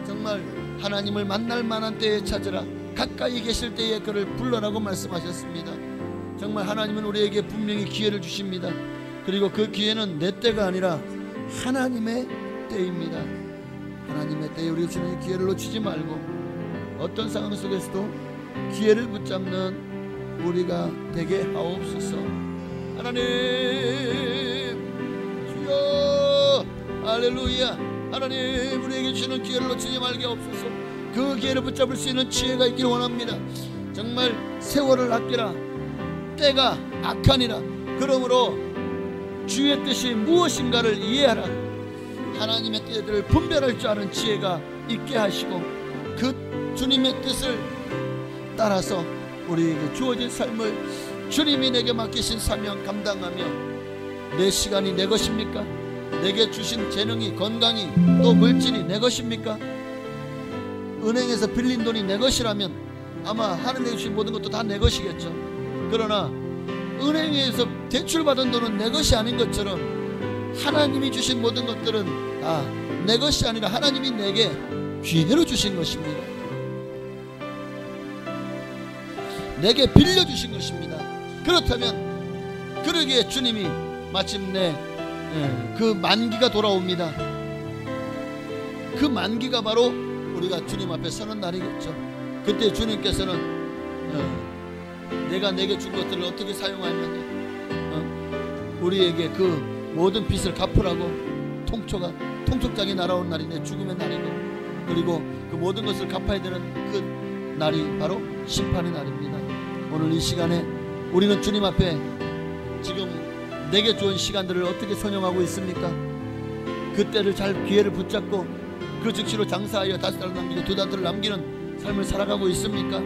정말 하나님을 만날 만한 때에 찾으라, 가까이 계실 때에 그를 불러라고 말씀하셨습니다. 정말 하나님은 우리에게 분명히 기회를 주십니다. 그리고 그 기회는 내 때가 아니라 하나님의 때입니다. 하나님의 때에 우리 주는 기회를 놓치지 말고 어떤 상황 속에서도 기회를 붙잡는 우리가 되게 하옵소서. 하나님, 주여, 할렐루야. 하나님, 우리에게 주는 기회를 놓치지 말게 없소서. 그 기회를 붙잡을 수 있는 지혜가 있기를 원합니다. 정말 세월을 아끼라, 때가 악하니라. 그러므로 주의 뜻이 무엇인가를 이해하라. 하나님의 때들을 분별할 줄 아는 지혜가 있게 하시고 그 주님의 뜻을 따라서 우리에게 주어진 삶을 주님이 내게 맡기신 사명 감당하며, 내 시간이 내 것입니까? 내게 주신 재능이, 건강이, 또 물질이 내 것입니까? 은행에서 빌린 돈이 내 것이라면 아마 하나님이 주신 모든 것도 다 내 것이겠죠. 그러나 은행에서 대출받은 돈은 내 것이 아닌 것처럼 하나님이 주신 모든 것들은 다 내 것이 아니라 하나님이 내게 기회로 주신 것입니다. 내게 빌려주신 것입니다. 그렇다면 그러기에 주님이 마침내 그 만기가 돌아옵니다. 그 만기가 바로 우리가 주님 앞에 서는 날이겠죠. 그때 주님께서는 내가 내게 준 것들을 어떻게 사용하느냐, 우리에게 그 모든 빚을 갚으라고 통촉장이 날아온 날이네. 죽음의 날이고, 그리고 그 모든 것을 갚아야 되는 그 날이 바로 심판의 날입니다. 오늘 이 시간에 우리는 주님 앞에 지금 내게 좋은 시간들을 어떻게 소용하고 있습니까? 그때를 잘 기회를 붙잡고 그 즉시로 장사하여 5달을 남기고 2달을 남기는 삶을 살아가고 있습니까?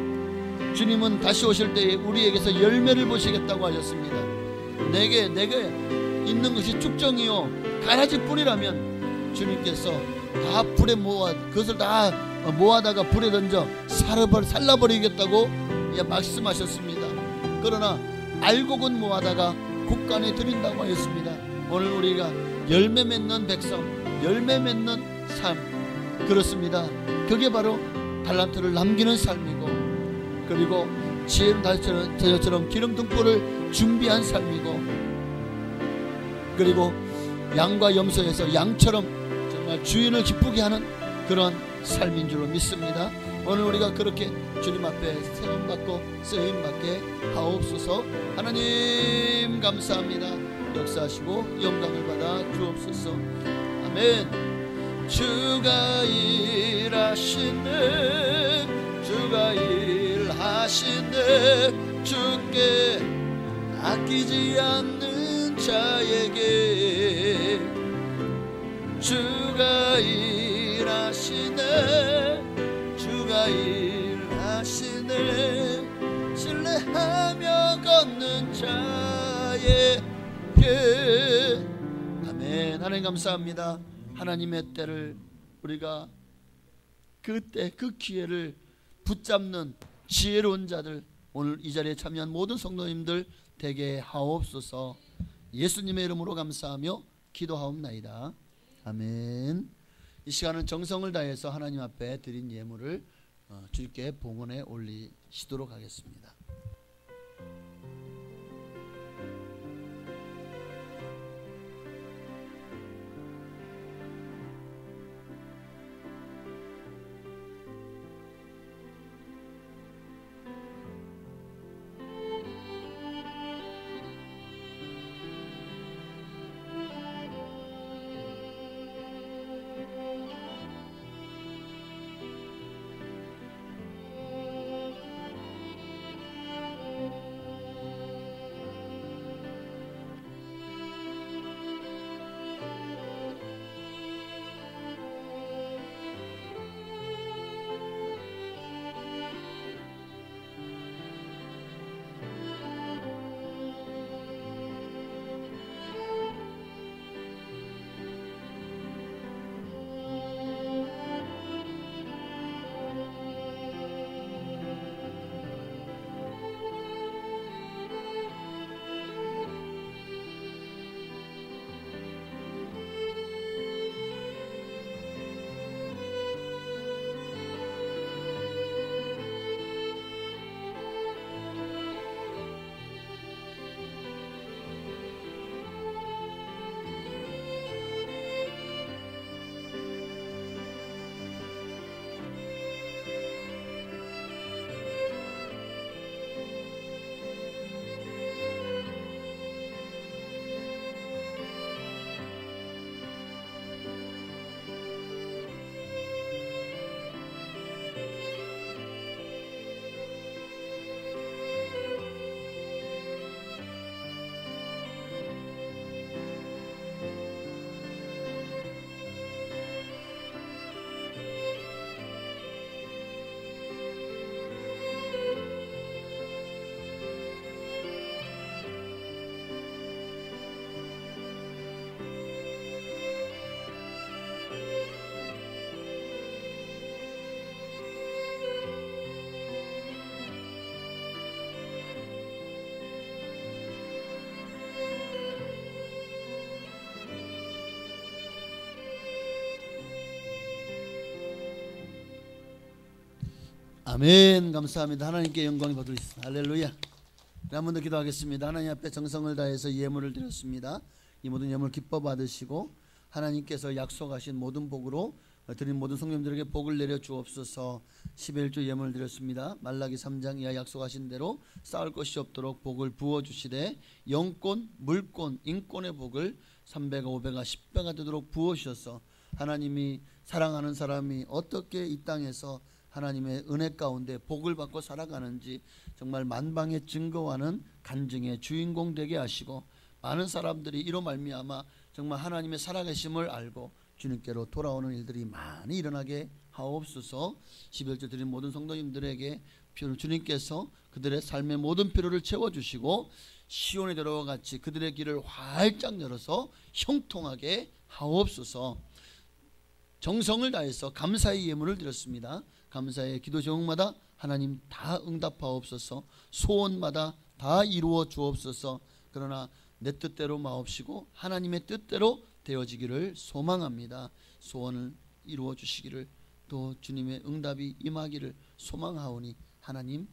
주님은 다시 오실 때에 우리에게서 열매를 보시겠다고 하셨습니다. 내게 있는 것이 쭉정이요 가라지 뿌리라면 주님께서 다 불에 그것을 다 모아다가 불에 던져 살라버리겠다고 말씀하셨습니다. 그러나 알곡은 모아다가 곡간에 드린다고 하였습니다. 오늘 우리가 열매 맺는 백성, 열매 맺는 삶, 그렇습니다. 그게 바로 달란트를 남기는 삶이고, 그리고 지혜는 다저처럼 기름 등불을 준비한 삶이고, 그리고 양과 염소에서 양처럼 정말 주인을 기쁘게 하는 그런 삶인 줄로 믿습니다. 오늘 우리가 그렇게 주님 앞에 세움받고 쓰임받게 하옵소서. 하나님 감사합니다. 역사하시고 영광을 받아 주옵소서. 아멘. 주가 일하시네, 주가 일하시네, 주께 아끼지 않는 자에게 주가 일하시네, 주가 일하시네, 신뢰하며 걷는 자에게. 아멘. 하나님 감사합니다. 하나님의 때를 우리가 그때 그 기회를 붙잡는 지혜로운 자들, 오늘 이 자리에 참여한 모든 성도님들 되게 하옵소서. 예수님의 이름으로 감사하며 기도하옵나이다. 아멘. 이 시간은 정성을 다해서 하나님 앞에 드린 예물을 주님께 봉헌에 올리시도록 하겠습니다. 아멘. 감사합니다. 하나님께 영광이 받으리겠습니다. 할렐루야. 한 번 더 기도하겠습니다. 하나님 앞에 정성을 다해서 예물을 드렸습니다. 이 모든 예물 기뻐 받으시고 하나님께서 약속하신 모든 복으로 드린 모든 성도님들에게 복을 내려 주옵소서. 11조 예물을 드렸습니다. 말라기 3장 이하 약속하신 대로 쌓을 것이 없도록 복을 부어주시되 영권, 물권, 인권의 복을 300가, 500가, 10배가 되도록 부어주셔서 하나님이 사랑하는 사람이 어떻게 이 땅에서 하나님의 은혜 가운데 복을 받고 살아가는지 정말 만방의 증거하는 간증의 주인공 되게 하시고 많은 사람들이 이로 말미암아 정말 하나님의 살아계심을 알고 주님께로 돌아오는 일들이 많이 일어나게 하옵소서. 11조 드린 모든 성도님들에게 주님께서 그들의 삶의 모든 필요를 채워주시고 시온의 대로와 같이 그들의 길을 활짝 열어서 형통하게 하옵소서. 정성을 다해서 감사의 예물을 드렸습니다. 감사의 기도 제목마다 하나님 다 응답하옵소서. 소원마다 다 이루어 주옵소서. 그러나 내 뜻대로 마옵시고 하나님의 뜻대로 되어지기를 소망합니다. 소원을 이루어 주시기를 또 주님의 응답이 임하기를 소망하오니 하나님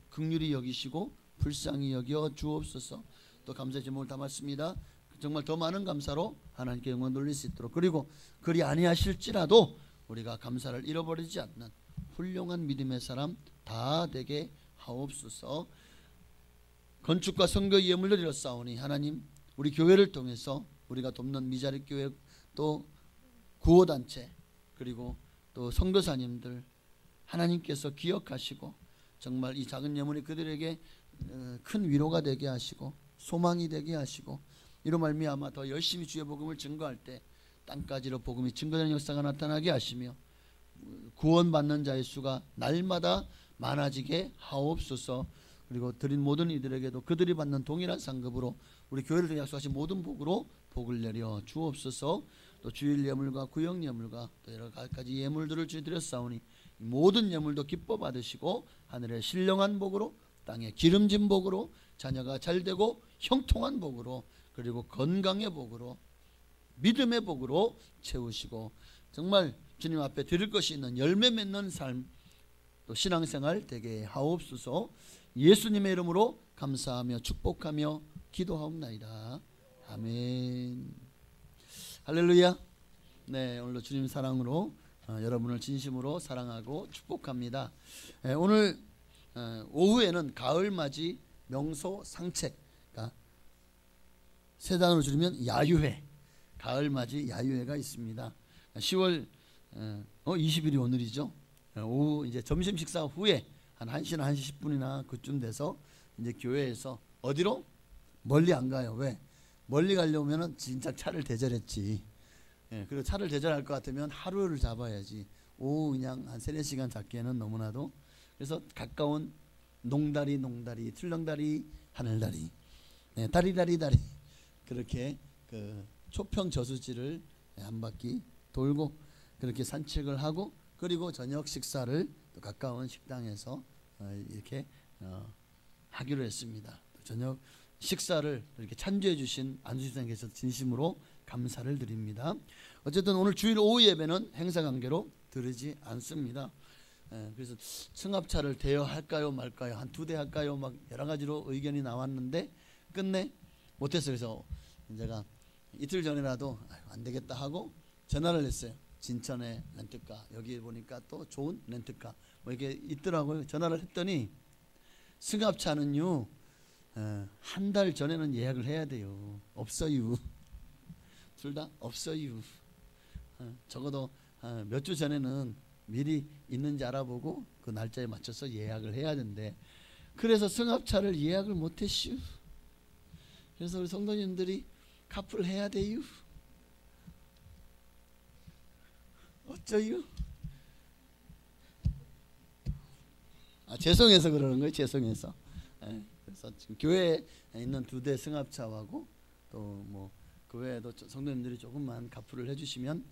긍휼히 여기시고 불쌍히 여겨 주옵소서. 또 감사의 제목을 담았습니다. 정말 더 많은 감사로 하나님께 영광 돌릴 수 있도록, 그리고 그리 아니하실지라도 우리가 감사를 잃어버리지 않는 훌륭한 믿음의 사람 다 되게 하옵소서. 건축과 선거 예물을 드렸사오니 하나님 우리 교회를 통해서 우리가 돕는 미자립 교회 또 구호단체 그리고 또 선교사님들 하나님께서 기억하시고 정말 이 작은 예물이 그들에게 큰 위로가 되게 하시고 소망이 되게 하시고 이로 말미암아 더 열심히 주의 복음을 증거할 때 땅까지로 복음이 증거되는 역사가 나타나게 하시며 구원받는 자의 수가 날마다 많아지게 하옵소서. 그리고 드린 모든 이들에게도 그들이 받는 동일한 상급으로 우리 교회를 통해 약속하신 모든 복으로 복을 내려 주옵소서. 또 주일 예물과 구역 예물과 또 여러 가지 예물들을 주님 드렸사오니 모든 예물도 기뻐 받으시고 하늘의 신령한 복으로 땅의 기름진 복으로 자녀가 잘되고 형통한 복으로 그리고 건강의 복으로 믿음의 복으로 채우시고 정말 주님 앞에 드릴 것이 있는 열매 맺는 삶 또 신앙생활 되게 하옵소서. 예수님의 이름으로 감사하며 축복하며 기도하옵나이다. 아멘. 할렐루야. 네, 오늘도 주님 사랑으로 여러분을 진심으로 사랑하고 축복합니다. 오늘 오후에는 가을맞이 명소 상책, 그러니까 세 단어로 줄이면 야유회, 가을맞이 야유회가 있습니다. 10월 20일이 오늘이죠. 오후 이제 점심 식사 후에 한 1시나 1시 10분이나 그쯤 돼서 이제 교회에서 어디로? 멀리 안 가요. 왜? 멀리 가려면은 진짜 차를 대절했지. 그리고 차를 대절할 것 같으면 하루를 잡아야지. 오후 그냥 한 3-4시간 잡기에는 너무나도. 그래서 가까운 농다리, 출렁다리, 하늘다리, 다리다리 그렇게 그 초평 저수지를 한 바퀴 돌고 그렇게 산책을 하고 그리고 저녁 식사를 또 가까운 식당에서 이렇게 하기로 했습니다. 저녁 식사를 이렇게 찬조해 주신 안수집사님께서 진심으로 감사를 드립니다. 어쨌든 오늘 주일 오후 예배는 행사 관계로 드리지 않습니다. 그래서 승합차를 대여할까요 말까요, 한 2대 할까요, 막 여러 가지로 의견이 나왔는데 끝내 못했어요. 그래서 제가 이틀 전에라도 안 되겠다 하고 전화를 했어요. 진천에 렌트카, 여기 보니까 또 좋은 렌트카 뭐 이게 있더라고요. 전화를 했더니 승합차는요 한 달 전에는 예약을 해야 돼요. 없어요. 둘 다 없어요. 적어도 몇 주 전에는 미리 있는지 알아보고 그 날짜에 맞춰서 예약을 해야 된대. 그래서 승합차를 예약을 못했슈. 그래서 우리 성도님들이 카풀 해야 돼요. 어쩌요? 죄송해서 그러는 거예요. 죄송해서. 그래서 지금 교회에 있는 2대 승합차하고 또 뭐 그 외에도 성도님들이 조금만 카풀을 해주시면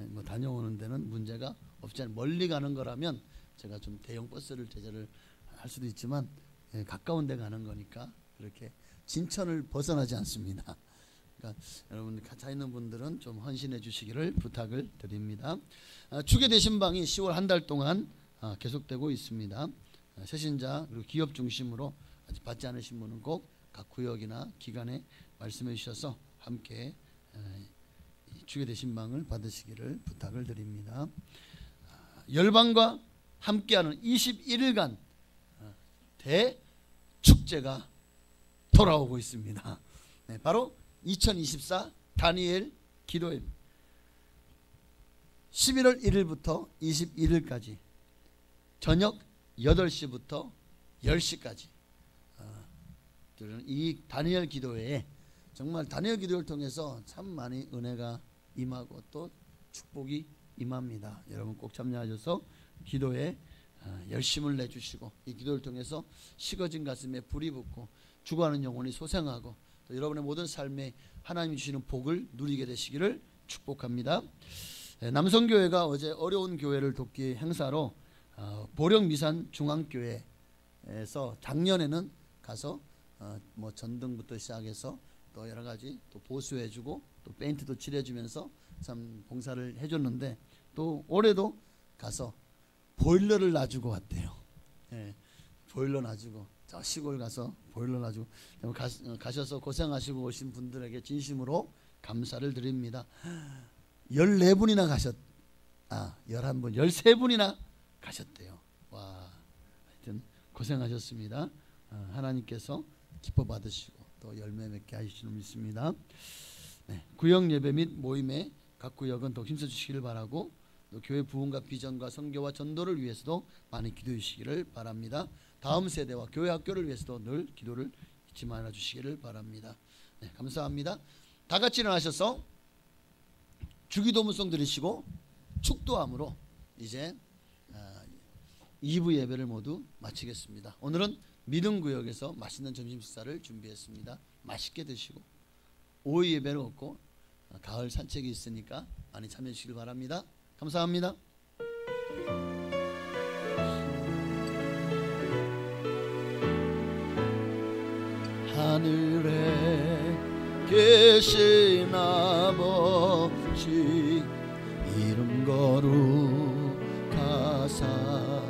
뭐 다녀오는 데는 문제가 없지 않아요. 멀리 가는 거라면 제가 좀 대형 버스를 제작을 할 수도 있지만 가까운 데 가는 거니까 그렇게 진천을 벗어나지 않습니다. 그러니까 여러분 가 있는 분들은 좀 헌신해 주시기를 부탁을 드립니다. 주게 되신 방이 10월 한 달 동안 계속되고 있습니다. 새신자 그리고 기업 중심으로 아직 받지 않으신 분은 꼭 각 구역이나 기관에 말씀해 주셔서 함께 주게 되신 방을 받으시기를 부탁을 드립니다. 열방과 함께하는 21일간 대축제가 돌아오고 있습니다. 네, 바로 2024 다니엘 기도회입니다. 11월 1일부터 21일까지 저녁 8시부터 10시까지 이 다니엘 기도회에 정말 다니엘 기도를 통해서 참 많이 은혜가 임하고 또 축복이 임합니다. 여러분 꼭 참여하셔서 기도에 열심을 내주시고 이 기도를 통해서 식어진 가슴에 불이 붙고 죽어가는 영혼이 소생하고 또 여러분의 모든 삶에 하나님 주시는 복을 누리게 되시기를 축복합니다. 남성교회가 어제 어려운 교회를 돕기 행사로 보령미산 중앙교회에서 작년에는 가서 뭐 전등부터 시작해서 또 여러 가지 또 보수해주고 또 페인트도 칠해주면서 참 봉사를 해줬는데 또 올해도 가서 보일러를 놔주고 왔대요. 예, 보일러 놔주고 저 시골 가서 보일러 놔주고 가셔서 고생하시고 오신 분들에게 진심으로 감사를 드립니다. 14분이나 11분, 13분이나 가셨대요. 와, 하여튼 고생하셨습니다. 하나님께서 기뻐 받으시고 또 열매 맺게 하시는 믿습니다. 네, 구역 예배 및 모임에 각 구역은 더 힘써 주시기를 바라고 또 교회 부흥과 비전과 선교와 전도를 위해서도 많이 기도해 주시기를 바랍니다. 다음 세대와 교회 학교를 위해서도 늘 기도를 잊지 말아 주시기를 바랍니다. 네, 감사합니다. 다 같이 일어나셔서 주기도문송 들으시고 축도함으로 이제 2부 예배를 모두 마치겠습니다. 오늘은 믿음구역에서 맛있는 점심 식사를 준비했습니다. 맛있게 드시고 오후 예배를 얻고 가을 산책이 있으니까 많이 참여해 주시길 바랍니다. 감사합니다. 하늘에 계신 아버지 이름 거룩하사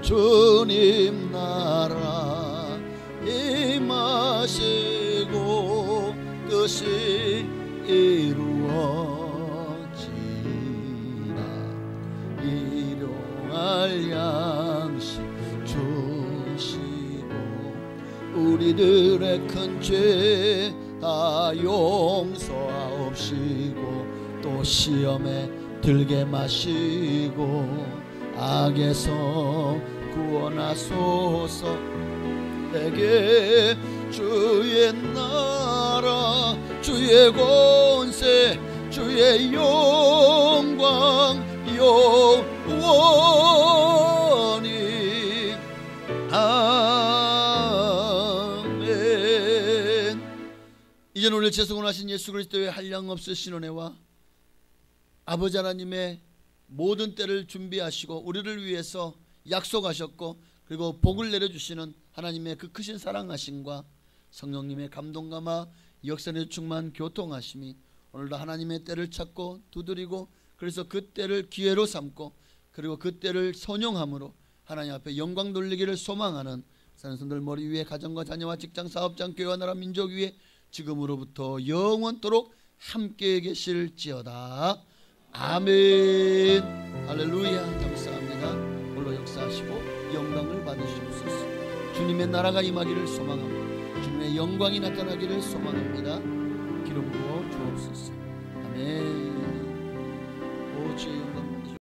주님 나라 임하시고 뜻이 이루어지라 일용할 양식 주시고 우리들의 큰 죄 다 용서하옵시고 또 시험에 들게 마시고 악에서 구원하소서 내게 주의 나라 주의 권세 주의 영광 영원히 아멘. 이제 오늘 재성원하신 예수 그리스도의 한량없으신 은혜와 아버지 하나님의 모든 때를 준비하시고 우리를 위해서 약속하셨고 그리고 복을 내려주시는 하나님의 그 크신 사랑하심과 성령님의 감동감화 역사에 충만 교통하심이 오늘도 하나님의 때를 찾고 두드리고 그래서 그 때를 기회로 삼고 그리고 그 때를 선용함으로 하나님 앞에 영광 돌리기를 소망하는 사는 손들 머리 위에 가정과 자녀와 직장 사업장 교회와 나라 민족 위에 지금으로부터 영원토록 함께 계실지어다. 아멘. 할렐루야. 감사합니다. 홀로 역사하시고 영광을 받으시옵소서. 주님의 나라가 임하기를 소망합니다. 주님의 영광이 나타나기를 소망합니다. 기름 부어 주옵소서. 아멘. 오 주의 영광